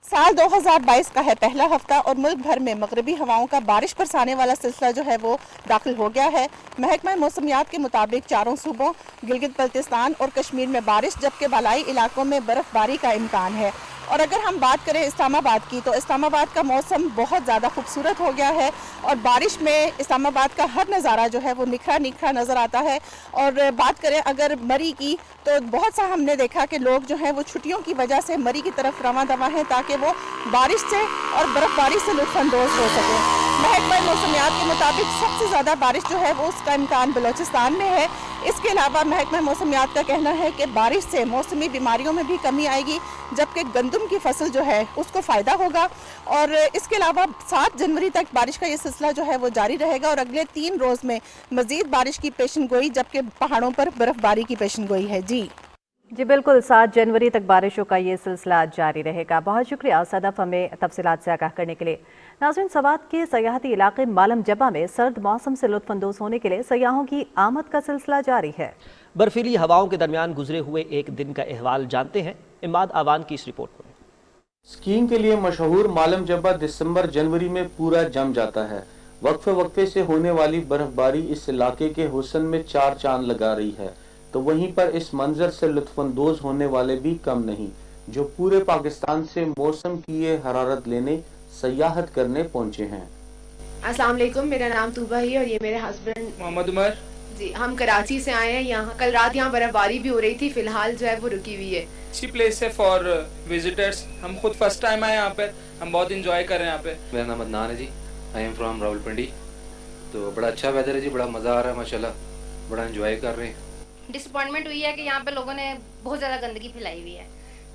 साल 2022 का है पहला हफ्ता और मुल्क भर में मगरबी हवाओं का बारिश बरसाने वाला सिलसिला जो है वो दाखिल हो गया है। महकमा मौसमियात के मुताबिक चारों सूबों गिलगित बल्तिस्तान और कश्मीर में बारिश, जबकि बालाई इलाकों में बर्फबारी का इम्कान है। और अगर हम बात करें इस्लामाबाद की, तो इस्लामाबाद का मौसम बहुत ज़्यादा खूबसूरत हो गया है और बारिश में इस्लामाबाद का हर नज़ारा जो है वो निखरा निखरा नज़र आता है। और बात करें अगर मरी की, तो बहुत सा हमने देखा कि लोग जो हैं वो छुट्टियों की वजह से मरी की तरफ रवां दवा हैं ताकि वो बारिश से और बर्फबारी से लुत्फ़अंदोज़ हो सके। महकमा मौसमियात के मुताबिक सबसे ज़्यादा बारिश जो है वो उसका इम्कान बलोचिस्तान में है। इसके अलावा महकमा मौसमियात का कहना है कि बारिश से मौसमी बीमारियों में भी कमी आएगी, जबकि गंदम की फसल जो है उसको फ़ायदा होगा। और इसके अलावा 7 जनवरी तक बारिश का ये सिलसिला जो है वो जारी रहेगा और अगले 3 रोज़ में मज़ीद बारिश की पेशन गोई, जबकि पहाड़ों पर बर्फबारी की पेशन गोई है। जी बिल्कुल, 7 जनवरी तक बारिशों का ये सिलसिला जारी रहेगा। बहुत शुक्रिया सदफ, हमें तफसीलात से आगाह करने के लिए। नाज़रीन, सवात के सयाहती इलाके मालम जब्बा में सर्द मौसम से लुत्फ़अंदोज़ होने के लिए सयाहों की आमद का सिलसिला जारी है। बर्फीली हवाओं के दरमियान गुजरे हुए एक दिन का अहवाल जानते हैं इमाद आवान की इस रिपोर्ट में। स्कीइंग के लिए मशहूर मालम जब्बा दिसंबर जनवरी में पूरा जम जाता है। वक्फे वक्फे से होने वाली बर्फबारी इस इलाके के हुस्न में 4 चांद लगा रही है, तो वहीं पर इस मंजर से लुत्फअंदोज होने वाले भी कम नहीं, जो पूरे पाकिस्तान से मौसम की ये हरारत लेने सयाहत करने पहुंचे हैं। अस्सलाम वालेकुम, मेरा नाम तूबा है और ये मेरे हस्बैंड मोहम्मद उमर जी। हम कराची से आए हैं। यहाँ कल रात यहाँ बर्फबारी भी हो रही थी, फिलहाल जो है वो रुकी हुई है। अच्छी प्लेस है फॉर विजिटर्स। हम खुद फर्स्ट टाइम आए यहाँ पे, हम बहुत इंजॉय कर रहे हैं यहाँ पे। मेरा नाम अदनान है जी, आई एम फ्रॉम रावलपिंडी। तो बड़ा अच्छा वेदर है जी, बड़ा मज़ा आ रहा है माशाल्लाह, बड़ा इंजॉय कर रहे हैं। डिसअपॉइंटमेंट हुई है कि यहाँ पे लोगों ने बहुत ज़्यादा गंदगी फैलाई हुई है।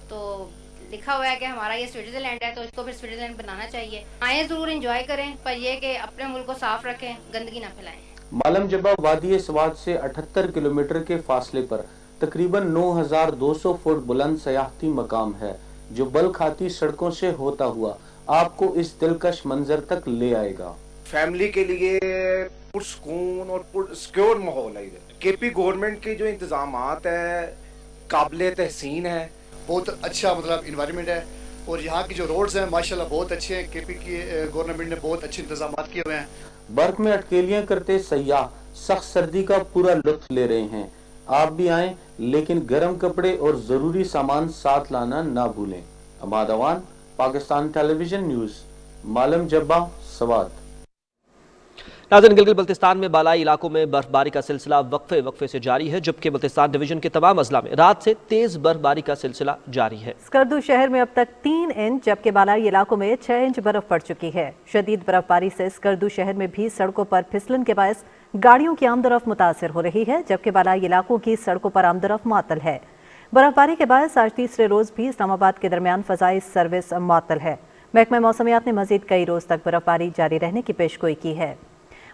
तो लिखा हुआ है कि हमारा ये स्विट्जरलैंड है, तो इसको फिर स्विट्जरलैंड बनाना चाहिए। आए ज़रूर एंजॉय करें, पर यह कि अपने मुल्क को साफ रखें, गंदगी ना फैलाएं। मालम जब्बा वादी स्वात से 78 किलोमीटर के फासले पर तकरीबन 9,200 फुट बुलंद सयाहती मकाम है, जो बल खाती सड़कों से होता हुआ आपको इस दिलकश मंजर तक ले आएगा। फैमिली के लिए पुरसकून और सिक्योर माहौल है। केपी गवर्नमेंट के जो इंतजामात है काबिल तहसीन है, बहुत अच्छा मतलब इन्वायरमेंट है और यहाँ की जो रोड्स हैं माशाल्लाह बहुत अच्छे हैं। केपी की गवर्नमेंट ने बहुत अच्छे इंतजाम किए हुए हैं। बर्फ में अटकेलियां करते सयाह सख्त सर्दी का पूरा लुत्फ ले रहे हैं। आप भी आएं, लेकिन गर्म कपड़े और ज़रूरी सामान साथ लाना ना भूलें। अमाद अवान, पाकिस्तान टेलीविजन न्यूज़, मालम जब्बा, सवात। नाज़रीन, गिलगित बल्तिस्तान में बालाई इलाकों में बर्फबारी का सिलसिला वक्फे से जारी है, जबकि बल्तिस्तान डिवीजन के तमाम अजला में रात से तेज बर्फबारी का सिलसिला जारी है। स्कर्दू शहर में अब तक 3 इंच जबकि बालाई इलाकों में 6 इंच बर्फ पड़ चुकी है। शदीद बर्फबारी से स्कर्दू शहर में भी सड़कों पर फिसलन के बायस गाड़ियों की आमदरफ्त मुतासिर हो रही है, जबकि बालाई इलाकों की सड़कों पर आमदरफ्त मुअत्तल है। बर्फबारी के बायस आज तीसरे रोज भी इस्लामाबाद के दरमियान फ़ज़ाई सर्विस मुअत्तल है। महकमा मौसमियात ने मजीद कई रोज तक बर्फबारी जारी रहने की पेशगोई की है।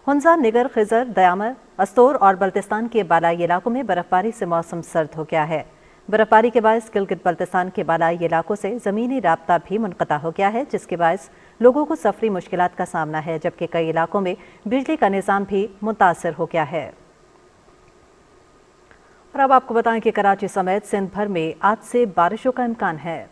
हुंजा, निगर, खिजर, दयामर, अस्तोर और बल्तिस्तान के बालाई इलाकों में बर्फबारी से मौसम सर्द हो गया है। बर्फबारी के बायस गिलगित बल्तिस्तान के बालाई इलाकों से ज़मीनी राब्ता भी मुनक़ता हो गया है, जिसके बायस लोगों को सफरी मुश्किलात का सामना है, जबकि कई इलाकों में बिजली का निज़ाम भी मुतासर हो गया है। और अब आपको बताएं कि कराची समेत सिंध भर में आज से बारिशों का इम्कान है।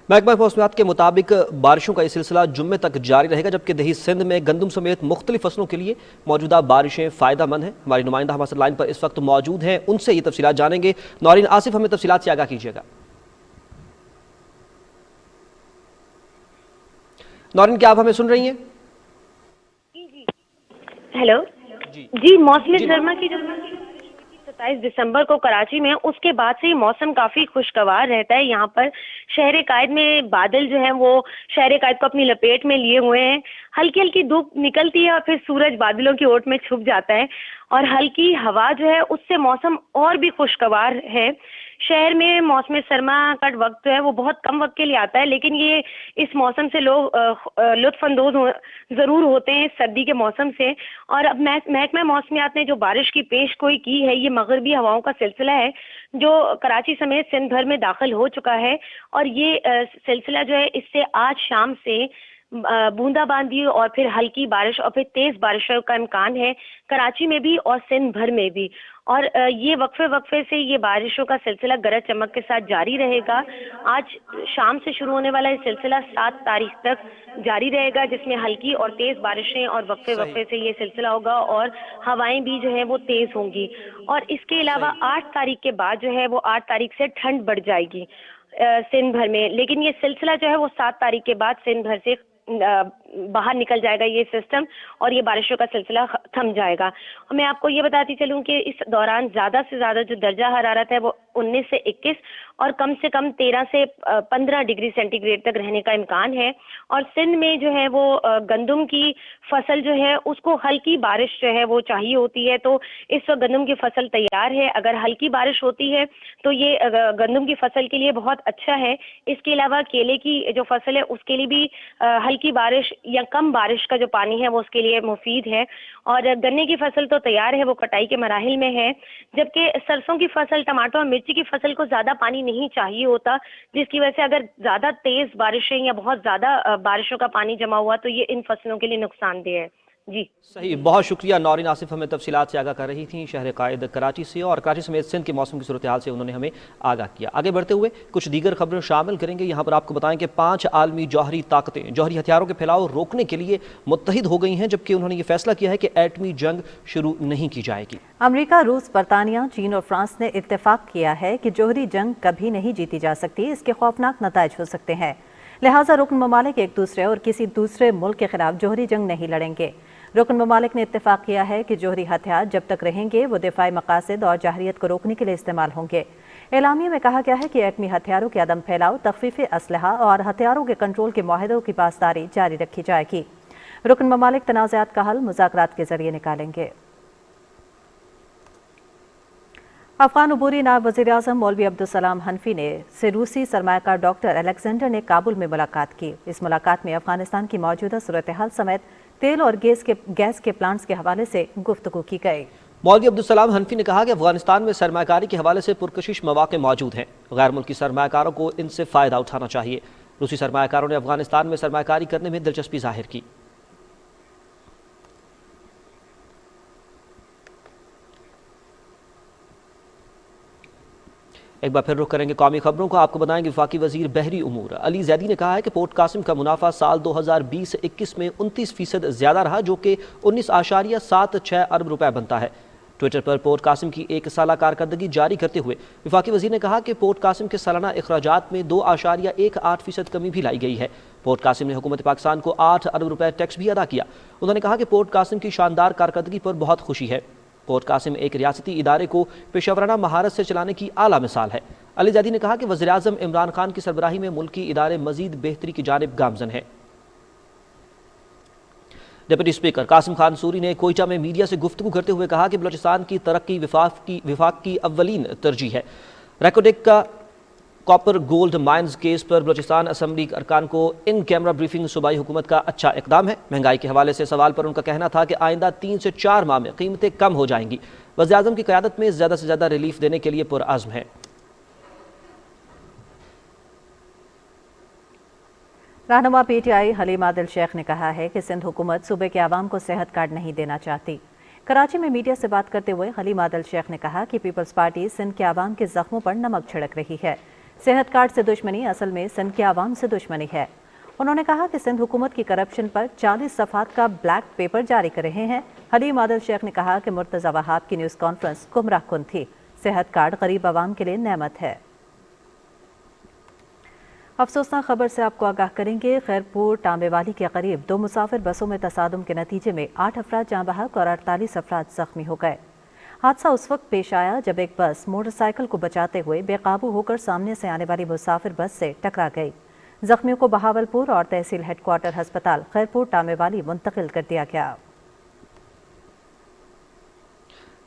महकमा मौसमियात के मुताबिक बारिशों का ये सिलसिला जुम्मे तक जारी रहेगा, जबकि दही सिंध में गंदम समेत मुख्तलिफ फसलों के लिए मौजूदा बारिशें फ़ायदा मंद हैं। हमारी नुमाइंदा हमारे लाइन पर इस वक्त मौजूद हैं, उनसे ये तफसीलात जानेंगे। नौरीन आसिफ, हमें तफसीलात से आगाह कीजिएगा। नौरीन, क्या आप हमें सुन रही हैं? हेलो जी, मौसमी सरमा की जो 27 दिसंबर को कराची में, उसके बाद से मौसम काफी खुशगवार रहता है। यहाँ पर शहर कायद में बादल जो हैं वो शहर कायद को अपनी लपेट में लिए हुए हैं। हल्की हल्की धूप निकलती है और फिर सूरज बादलों की ओट में छुप जाता है और हल्की हवा जो है उससे मौसम और भी खुशगवार है। शहर में मौसम सरमा का वक्त जो है वो बहुत कम वक्त के लिए आता है, लेकिन ये इस मौसम से लोग लुत्फानंदोज ज़रूर होते हैं सर्दी के मौसम से। और अब महकमा मौसमियात ने जो बारिश की पेशगोई की है, ये मगरबी हवाओं का सिलसिला है जो कराची समेत सिंध भर में दाखिल हो चुका है। और ये सिलसिला जो है इससे आज शाम से बूंदाबांदी और फिर हल्की बारिश और फिर तेज बारिशों का इम्कान है कराची में भी और सिंध भर में भी। और ये वक्फे से ये बारिशों का सिलसिला गरज चमक के साथ जारी रहेगा। आज शाम से शुरू होने वाला ये सिलसिला 7 तारीख तक जारी रहेगा, जिसमें हल्की और तेज बारिशें और वक्फे से ये सिलसिला होगा और हवाएं भी जो है वो तेज होंगी। और इसके अलावा 8 तारीख के बाद जो है वो 8 तारीख से ठंड बढ़ जाएगी सिंध भर में, लेकिन ये सिलसिला जो है वो 7 तारीख के बाद सिंध भर से बाहर निकल जाएगा ये सिस्टम और ये बारिशों का सिलसिला थम जाएगा। मैं आपको ये बताती चलूं कि इस दौरान ज़्यादा से ज़्यादा जो दर्जा हरारत है वो 19 से 21 और कम से कम 13 से 15 डिग्री सेंटीग्रेड तक रहने का इम्कान है। और सिंध में जो है वो गंदम की फसल जो है उसको हल्की बारिश जो है वो चाहिए होती है, तो इस वक्त गंदम की फसल तैयार है। अगर हल्की बारिश होती है तो ये गंदम की फसल के लिए बहुत अच्छा है। इसके अलावा केले की जो फसल है उसके लिए भी हल्की बारिश या कम बारिश का जो पानी है वो उसके लिए मुफीद है। और गन्ने की फसल तो तैयार है, वो कटाई के मराहिल में है, जबकि सरसों की फसल, टमाटर और मिर्ची की फसल को ज़्यादा पानी नहीं चाहिए होता, जिसकी वजह से अगर ज़्यादा तेज़ बारिशें या बहुत ज़्यादा बारिशों का पानी जमा हुआ तो ये इन फसलों के लिए नुकसानदेह है। जी सही, बहुत शुक्रिया नौरीन आसिफ, हमें तफसीलात से आगाह कर रही थी शहर कायद कराची से, और कराची समेत सिंध के मौसम की सूरत हाल से उन्होंने हमें आगाह किया। आगे बढ़ते हुए कुछ दीगर खबरें शामिल करेंगे। यहाँ पर आपको बताएं कि 5 आलमी जौहरी ताकतें जौहरी हथियारों के फैलाव रोकने के लिए मुत्तहिद हो गई हैं, जबकि उन्होंने ये फैसला किया है कि एटमी जंग शुरू नहीं की जाएगी। अमेरिका, रूस, बरतानिया, चीन और फ्रांस ने इत्तेफाक किया है कि जौहरी जंग कभी नहीं जीती जा सकती, इसके खौफनाक नताइज हो सकते हैं। लिहाजा रुकन ममालिक एक दूसरे और किसी दूसरे मुल्क के खिलाफ जौहरी जंग नहीं लड़ेंगे। रुकन ममालिक ने इत्तेफाक किया है कि जौहरी हथियार जब तक रहेंगे वो दिफाई मकासद और जाहरियत को रोकने के लिए इस्तेमाल होंगे। एलामिया में कहा गया है कि एटमी हथियारों के अदम फैलाव, तखफीफ असलहा और हथियारों के कंट्रोल के मुआहदों की पासदारी जारी रखी जाएगी। रुकन ममालिक तनाज़ात का हल मुज़ाकरात के जरिए निकालेंगे। अफगान अबूरी नायब वज़ीर-ए-आज़म मौलवी अब्दुलसलाम हनफी से रूसी सरमायाकार डॉक्टर अलेक्जेंडर ने काबुल में मुलाकात की। इस मुलाकात में अफगानिस्तान की मौजूदा सूरत हाल समेत तेल और गैस के प्लांट्स के हवाले से गुफ्तगू की गई। मौलवी अब्दुलसलाम हनफी ने कहा कि अफगानिस्तान में सरमायाकारी के हवाले से पुरकशिश मौके मौजूद हैं, गैर मुल्की सरमायाकारों को इनसे फ़ायदा उठाना चाहिए। रूसी सरमायाकारों ने अफगानिस्तान में सरमायाकारी करने में दिलचस्पी जाहिर की। एक बार फिर रुख करेंगे कौमी खबरों को। आपको बताएंगे वफाकी वजीर बहरी उमूर अली जैदी ने कहा है कि पोर्ट कासिम का मुनाफा साल 2020-21 में 29% ज़्यादा रहा, जो कि 19.76 अरब रुपए बनता है। ट्विटर पर पोर्ट कासिम की एक साला कारकर्दगी जारी करते हुए वफाकी वजीर ने कहा कि पोर्ट कासिम के सालाना अखराजात में 2.18% कमी भी लाई गई है। पोर्ट कासिम ने हुकूमत पाकिस्तान को 8 अरब रुपए टैक्स भी अदा किया। उन्होंने कहा कि पोर्ट कासिम की शानदार कारकर्दगी पर बहुत खुशी है। पोर्ट कासिम एक रियासती इदारे को पेशावराना महारत से चलाने की आला मिसाल है। अली ज़ैदी ने कहा कि वज़ीर आज़म इमरान खान की सरबराही में मुल्की इदारे मजीद बेहतरी की जानिब गामज़न है। डिप्टी स्पीकर कासिम खान सूरी ने कोयटा में मीडिया से गुफ्तगू करते हुए कहा कि बलूचिस्तान की तरक्की विफाक की अव्वलीन तरजीह है। रेकोडेक का कॉपर गोल्ड माइंस केस पर बलूचिस्तान असम्बली अरकान को इन कैमरा ब्रीफिंग सूबाई हुकूमत का अच्छा इकदाम है। महंगाई के हवाले से सवाल पर उनका कहना था कि आइंदा 3 से 4 माह में कीमतें कम हो जाएंगी। वज़ीर आज़म की क़यादत में ज़्यादा से ज़्यादा रिलीफ देने के लिए पुरअज़्म है। रहनुमा PTI हलीम आदिल शेख ने कहा है कि सिंध हुकूमत सूबे के आवाम को सेहत कार्ड नहीं देना चाहती। कराची में मीडिया से बात करते हुए हलीम आदिल शेख ने कहा कि पीपल्स पार्टी सिंध के आवाम के जख्मों पर नमक छिड़क रही है। सेहत कार्ड से दुश्मनी असल में सिंध के आवाम से दुश्मनी है। उन्होंने कहा कि सिंध हुकूमत की करप्शन पर 40 सफ़हात का ब्लैक पेपर जारी कर रहे हैं। हलीम आदिल शेख ने कहा कि मुर्तज़ा वहाब की न्यूज़ कॉन्फ्रेंस गुमराह कुन थी। सेहत कार्ड गरीब आवाम के लिए नेमत है। अफसोसनाक खबर से आपको आगाह करेंगे। खैरपुर टांबेवाली के करीब 2 मुसाफिर बसों में तसादुम के नतीजे में 8 अफराद जाँ बहक और 48 अफराद जख्मी हो गए। हादसा उस वक्त पेश आया जब एक बस मोटरसाइकिल को बचाते हुए बेकाबू होकर सामने से आने वाली मुसाफिर बस से टकरा गई। जख्मियों को बहावलपुर और तहसील हेडक्वार्टर अस्पताल खैरपुर टांबेवाली मुंतकिल कर दिया गया।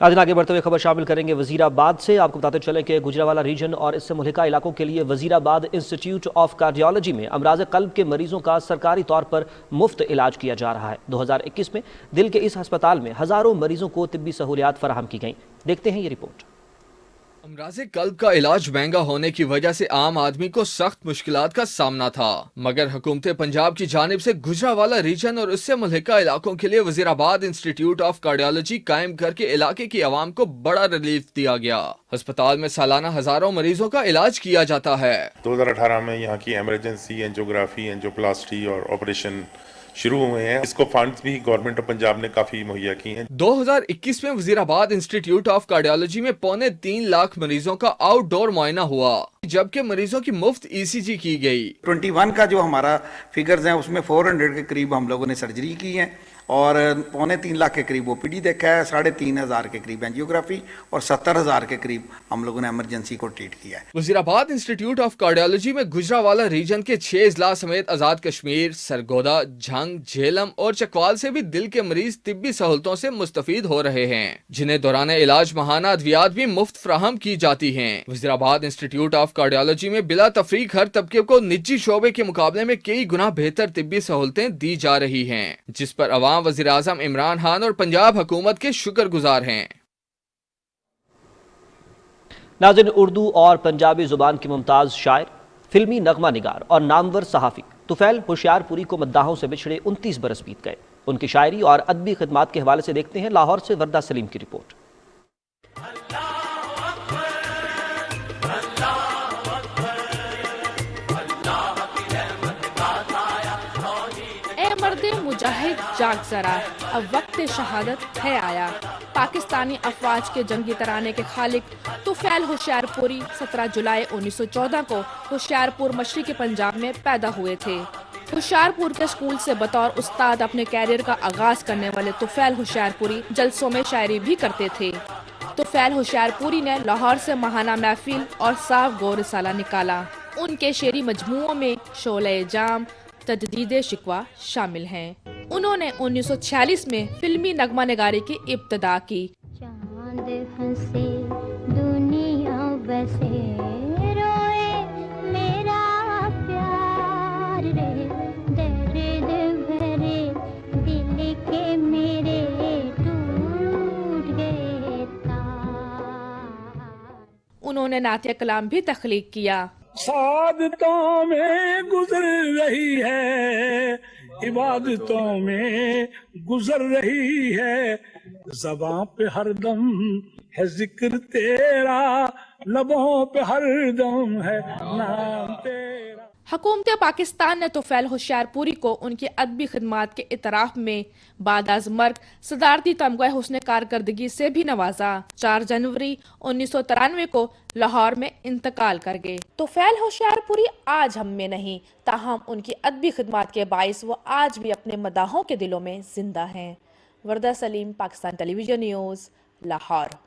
नाज़रीन, आगे बढ़ते हुए खबर शामिल करेंगे वजीराबाद से। आपको बताते चलें कि गुजरावाला रीजन और इससे मुल्हिका इलाकों के लिए वजीराबाद इंस्टीट्यूट ऑफ कार्डियोलॉजी में अमराज कल्ब के मरीजों का सरकारी तौर पर मुफ्त इलाज किया जा रहा है। 2021 में दिल के इस अस्पताल में हज़ारों मरीजों को तिब्बी सहूलियात फराहम की गईं। देखते हैं ये रिपोर्ट। अमराज़े कल्ब का इलाज महंगा होने की वजह से आम आदमी को सख्त मुश्किलात का सामना था, मगर हुकूमत पंजाब की जानिब से गुजरावाला रीजन और इससे मुल्हिका इलाकों के लिए वजीराबाद इंस्टीट्यूट ऑफ कार्डियोलॉजी कायम करके इलाके की आवाम को बड़ा रिलीफ दिया गया। अस्पताल में सालाना हजारों मरीजों का इलाज किया जाता है। 2018 में यहाँ की एमरजेंसी एंजियोग्राफी, एंजियोप्लास्टी और ऑपरेशन शुरू हुए हैं। इसको फंड्स भी गवर्नमेंट ऑफ पंजाब ने काफी मुहैया किए हैं। 2021 में वजीराबाद इंस्टीट्यूट ऑफ कार्डियोलॉजी में 3.25 लाख मरीजों का आउटडोर मुआयना हुआ, जबकि मरीजों की मुफ्त ECG की गई। 21 का जो हमारा फिगर्स हैं उसमें 400 के करीब हम लोगों ने सर्जरी की है और 2.25 लाख के करीब OPD देखा है, 3,500 के करीब एंजियोग्राफी और 70,000 के करीब हम लोगों ने इमरजेंसी को ट्रीट किया है। वजीराबाद इंस्टीट्यूट ऑफ कार्डियोलॉजी में गुजरावाला रीजन के 6 अजला समेत आजाद कश्मीर, सरगोदा, झंग, झेलम और चकवाल से भी दिल के मरीज तिब्बी सहूलतों से मुस्तफीद हो रहे हैं, जिन्हें दौरान इलाज माहाना अद्वियात भी मुफ्त फराहम की जाती हैं। वजीराबाद इंस्टीट्यूट ऑफ कार्डियोलॉजी में बिला तफरीक हर तबके को निजी शोबे के मुकाबले में कई गुना बेहतर तिब्बी सहूलतें दी जा रही हैं, जिस पर अवाम वज़ीर आज़म इमरान खान और पंजाब हुकूमत के शुक्रगुजार हैं। नाज़रीन, उर्दू और पंजाबी जुबान की मुमताज शायर, फिल्मी नगमा निगार और नामवर सहाफ़ी तुफैल होशियारपुरी को मद्दाहों से बिछड़े 29 बरस बीत गए। उनकी शायरी और अदबी खिदमात के हवाले से देखते हैं लाहौर से वर्दा सलीम की रिपोर्ट। मुजाहिद जाग जरा, अब वक्त शहादत है आया। पाकिस्तानी अफवाज के जंगी तराने के खालिक तुफैल होशियारपुरी 17 जुलाई 1914 को होशियारपुर मशरिकी पंजाब में पैदा हुए थे। होशियारपुर के स्कूल से बतौर उस्ताद अपने कैरियर का आगाज करने वाले तुफैल होशियारपुरी जलसों में शायरी भी करते थे। तुफैल होशियारपुरी ने लाहौर से माहाना महफिल और साफ गो रिसाला निकाला। उनके शेरी मजमुओं में शोले जाम, तजदीद शिकवा शामिल हैं। उन्होंने 1946 में फिल्मी नगमा निगारी की इब्तिदा की। चांद हंसे दुनिया बसे रोए मेरा प्यार रे, दर्द भरे दिल के मेरे टूट गए तार। उन्होंने नातिया कलाम भी तख्लीक किया। सादतों में गुजर रही है, इबादतों में गुजर रही है, ज़बां पे हरदम है जिक्र तेरा, लबों पे हरदम है नाम तेरा। हुकूमत पाकिस्तान ने तोफैल होशियारपुरी को उनकी अदबी खिदमात के इतराफ में बाद आज मर्ग सदारती तमगा हुस्न कारकर्दगी से भी नवाजा। 4 जनवरी 1993 को लाहौर में इंतकाल कर गए। तोफैल होशियारपुरी आज हम में नहीं, ताहम उनकी अदबी खिदमात के बाइस वो आज भी अपने मदाहों के दिलों में जिंदा हैं। वर्दा सलीम, पाकिस्तान टेलीविजन न्यूज़, लाहौर।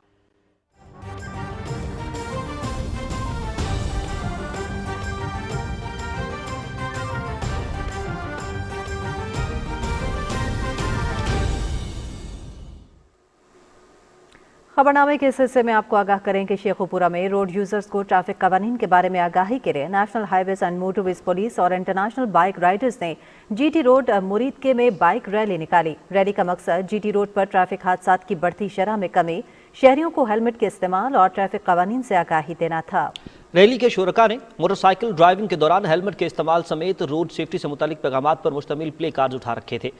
खबरनामे के इस हिस्से में आपको आगाह करें कि शेखुपुरा में रोड यूजर्स को ट्रैफिक कवानीन के बारे में आगाही के लिए national highways and motorways police और इंटरनेशनल बाइक राइडर्स ने जीटी रोड मुरीदके में बाइक रैली निकाली। रैली का मकसद जीटी रोड पर ट्रैफिक हादसात की बढ़ती शरह में कमी, शहरियों को हेलमेट के इस्तेमाल और ट्रैफिक कवानीन से आगाही देना था। रैली के शुरका ने मोटरसाइकिल ड्राइविंग के दौरान हेलमेट के इस्तेमाल समेत रोड सेफ्टी से मुतालिक पैगामात पर मुश्तमिल प्ले कार्ड उठा रखे थे।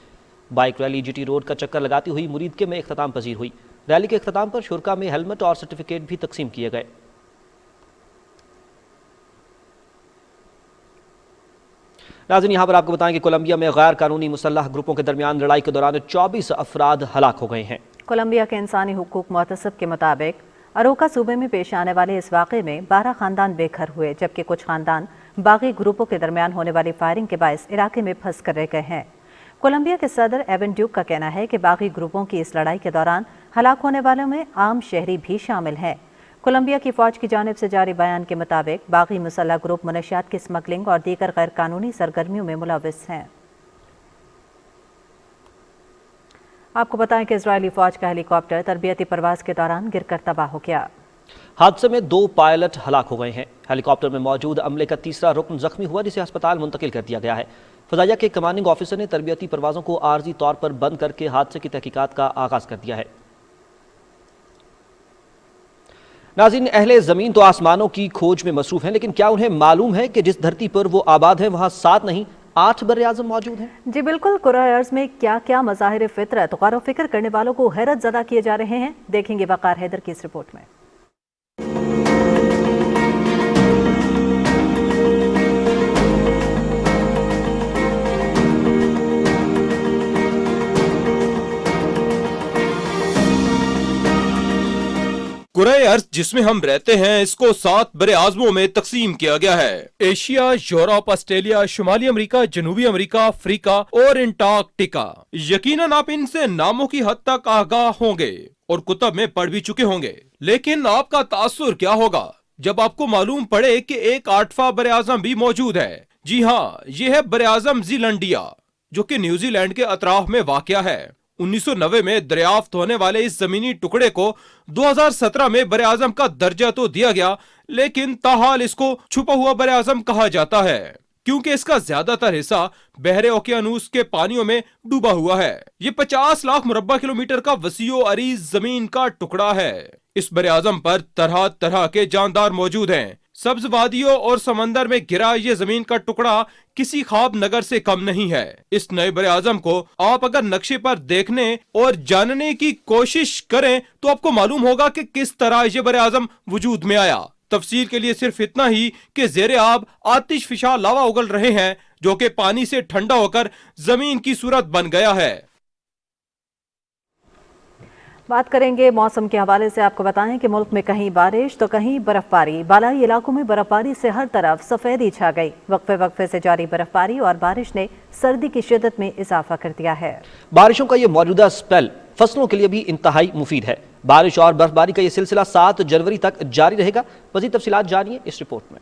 बाइक रैली जीटी रोड का चक्कर लगाती हुई मुरीदके में इख्तिताम पजीर हुई। रैली के इख्तिताम पर शुरका में हेलमेट और सर्टिफिकेट भी तकसीम किए गए। नाज़रीन, यहाँ पर आपको बताएं कि कोलंबिया में गैर कानूनी मुसल्लह ग्रुपों के दरमियान लड़ाई के दौरान 24 अफराद हलाक हो गए हैं। कोलंबिया के इंसानी हुकूक मुहतसब के मुताबिक अरोका सूबे में पेश आने वाले इस वाक़े में 12 खानदान बेघर हुए, जबकि कुछ खानदान बागी ग्रुपों के दरमियान होने वाली फायरिंग के बायस इलाके में फंस कर रह गए हैं। कोलंबिया के सदर एवन ड्यूक का कहना है कि बागी ग्रुपों की इस लड़ाई के दौरान हलाक होने वालों में आम शहरी भी शामिल हैं। कोलंबिया की फौज की जानिब से जारी बयान के मुताबिक बागी मुसल्लह ग्रुप मनशियात की स्मगलिंग और दीगर गैर कानूनी सरगर्मियों में मुलविस हैं। आपको बताएं कि इजरायली फौज का हेलीकॉप्टर तरबियती परवाज के दौरान गिरकर तबाह हो गया। हादसे में 2 पायलट हलाक हो गए हैं। हेलीकॉप्टर में मौजूद अमले का तीसरा रुकन जख्मी हुआ, जिसे अस्पताल मुंतकिल कर दिया गया है। फजाइया के कमांडिंग ऑफिसर ने तरबियती परवाज़ों को आर्जी तौर पर बंद करके हादसे की तहकीकात का आगाज कर दिया है। नाज़रीन, अहले ज़मीन तो आसमानों की खोज में मसरूफ हैं, लेकिन क्या उन्हें मालूम है कि जिस धरती पर वो आबाद है वहाँ 7 नहीं 8 बर्र-ए-आज़म मौजूद हैं? जी बिल्कुल। कुराए अर्ज़ में क्या क्या मज़ाहिर फितरत गौर व फिक्र करने वालों को हैरत ज़दा किए जा रहे हैं, देखेंगे वक़ार हैदर की इस रिपोर्ट में। कुराए अर्ज़ जिसमें हम रहते हैं, इसको 7 बड़े आज़मों में तकसीम किया गया है। एशिया, यूरोप, ऑस्ट्रेलिया, शुमाली अमेरिका, जनूबी अमेरिका, अफ्रीका और अंटार्कटिका। यकीनन आप इनसे नामों की हद तक आगाह होंगे और कुतब में पढ़ भी चुके होंगे, लेकिन आपका तासुर क्या होगा जब आपको मालूम पड़े कि एक 8वां बड़े आज़म भी मौजूद है। जी हाँ, ये है बड़े आज़म ज़ीलैंडिया, जो कि न्यूजीलैंड के अतराफ में वाक़या है। 1990 में दरियाफ्त होने वाले इस जमीनी टुकड़े को 2017 में बड़े आज़म का दर्जा तो दिया गया, लेकिन ताहाल इसको छुपा हुआ बड़े आज़म कहा जाता है, क्योंकि इसका ज्यादातर हिस्सा बहरे ओकियानूस के पानियों में डूबा हुआ है। ये 50 लाख मुरब्बा किलोमीटर का वसीओ अरीज जमीन का टुकड़ा है। इस बड़े आज़म पर तरह तरह के जानदार मौजूद हैं। सब्ज वादियों और समंदर में घिरा ये जमीन का टुकड़ा किसी ख्वाब नगर से कम नहीं है। इस नए बड़े आज़म को आप अगर नक्शे पर देखने और जानने की कोशिश करें तो आपको मालूम होगा कि किस तरह ये बड़े आज़म वजूद में आया। तफसील के लिए सिर्फ इतना ही कि ज़ेरे आब आतिश फिशा लावा उगल रहे हैं, जो कि पानी से ठंडा होकर जमीन की सूरत बन गया है। बात करेंगे मौसम के हवाले से। आपको बताएं कि मुल्क में कहीं बारिश तो कहीं बर्फबारी। बालाई इलाकों में बर्फबारी से हर तरफ सफेदी छा गई। वक्फे वक्फे से जारी बर्फबारी और बारिश ने सर्दी की शिद्दत में इजाफा कर दिया है। बारिशों का ये मौजूदा स्पेल फसलों के लिए भी इंतहाई मुफीद है। बारिश और बर्फबारी का ये सिलसिला 7 जनवरी तक जारी रहेगा। मज़ीद तफसीलात जानिए इस रिपोर्ट में।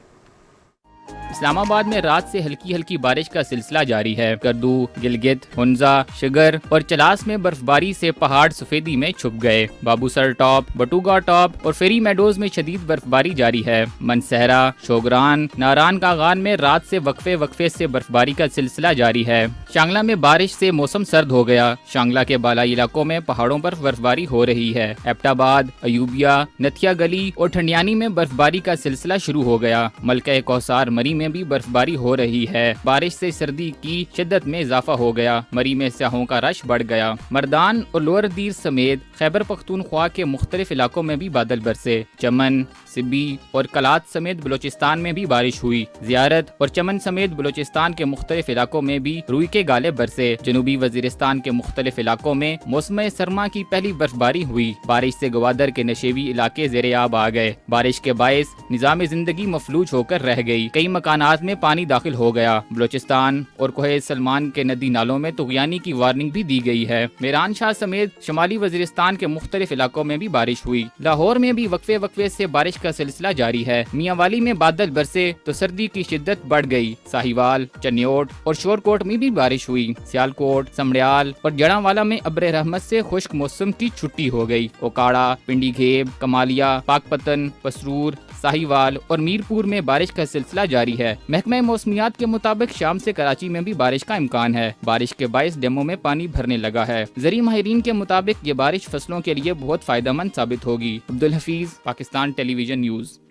इस्लामाबाद में रात से हल्की हल्की बारिश का सिलसिला जारी है। करदू, गिलगित, हुंजा, शिगर और चलास में बर्फबारी से पहाड़ सफेदी में छुप गए। बाबूसर टॉप, बटुगा टॉप और फेरी मेडोज में शदीद बर्फबारी जारी है। मनसहरा, शोगरान, नारान कागान में रात से वक्फे वक्फे से बर्फबारी का सिलसिला जारी है। शांगला में बारिश से मौसम सर्द हो गया। शांगला के बालाई इलाकों में पहाड़ों पर बर्फबारी हो रही है। एबटाबाद, अयूबिया, नथिया गली और ठंडियानी में बर्फबारी का सिलसिला शुरू हो गया। मलका कौसार मरी میں بھی برفباری ہو رہی ہے۔ بارش سے سردی کی شدت میں اضافہ ہو گیا، مری میں سیاحوں کا رش بڑھ گیا۔ مردان اور لوئر دیر سمیت خیبر پختونخوا کے مختلف علاقوں میں بھی بادل برسے۔ چمن، سبی اور کلات سمیت بلوچستان میں بھی بارش ہوئی۔ زیارت اور چمن سمیت بلوچستان کے مختلف علاقوں میں بھی روئی کے گالے برسے۔ جنوبی وزیرستان کے مختلف علاقوں میں موسم سرما کی پہلی برفباری ہوئی۔ بارش سے گوادر کے نشیبی علاقے زیر آب آ گئے۔ بارش کے باعث نظام زندگی مفلوج ہو کر رہ گئی۔ کئی مکانات میں پانی داخل ہو گیا۔ بلوچستان اور کوہ سلمان کے ندی نالوں میں طغیانی کی وارننگ بھی دی گئی ہے۔ میران شاہ سمیت شمالی وزیرستان کے مختلف علاقوں میں بھی بارش ہوئی۔ لاہور میں بھی وقفے وقفے سے بارش کا سلسلہ جاری ہے۔ میاں والی میں بادل برسے تو سردی کی شدت بڑھ گئی۔ ساہیوال، چنیوٹ اور شورکوٹ میں بھی بارش ہوئی۔ سیالکوٹ، سمڑیال اور جڑاں میں ابر رحمت سے خشک موسم کی چھٹی ہو گئی۔ اوکاڑا، پنڈی گھیب، کمالیہ، پاک پتن، پسرور، ساہیوال اور میرپور میں بارش کا سلسلہ جاری ہے۔ محکمہ موسمیات کے مطابق شام سے کراچی میں بھی بارش کا امکان ہے۔ بارش کے باعث ڈیموں میں پانی بھرنے لگا ہے۔ زرعی ماہرین کے مطابق یہ بارش فصلوں کے لیے بہت فائدہ مند ثابت ہوگی۔ عبدالحفیظ، پاکستان ٹیلی ویژن نیوز۔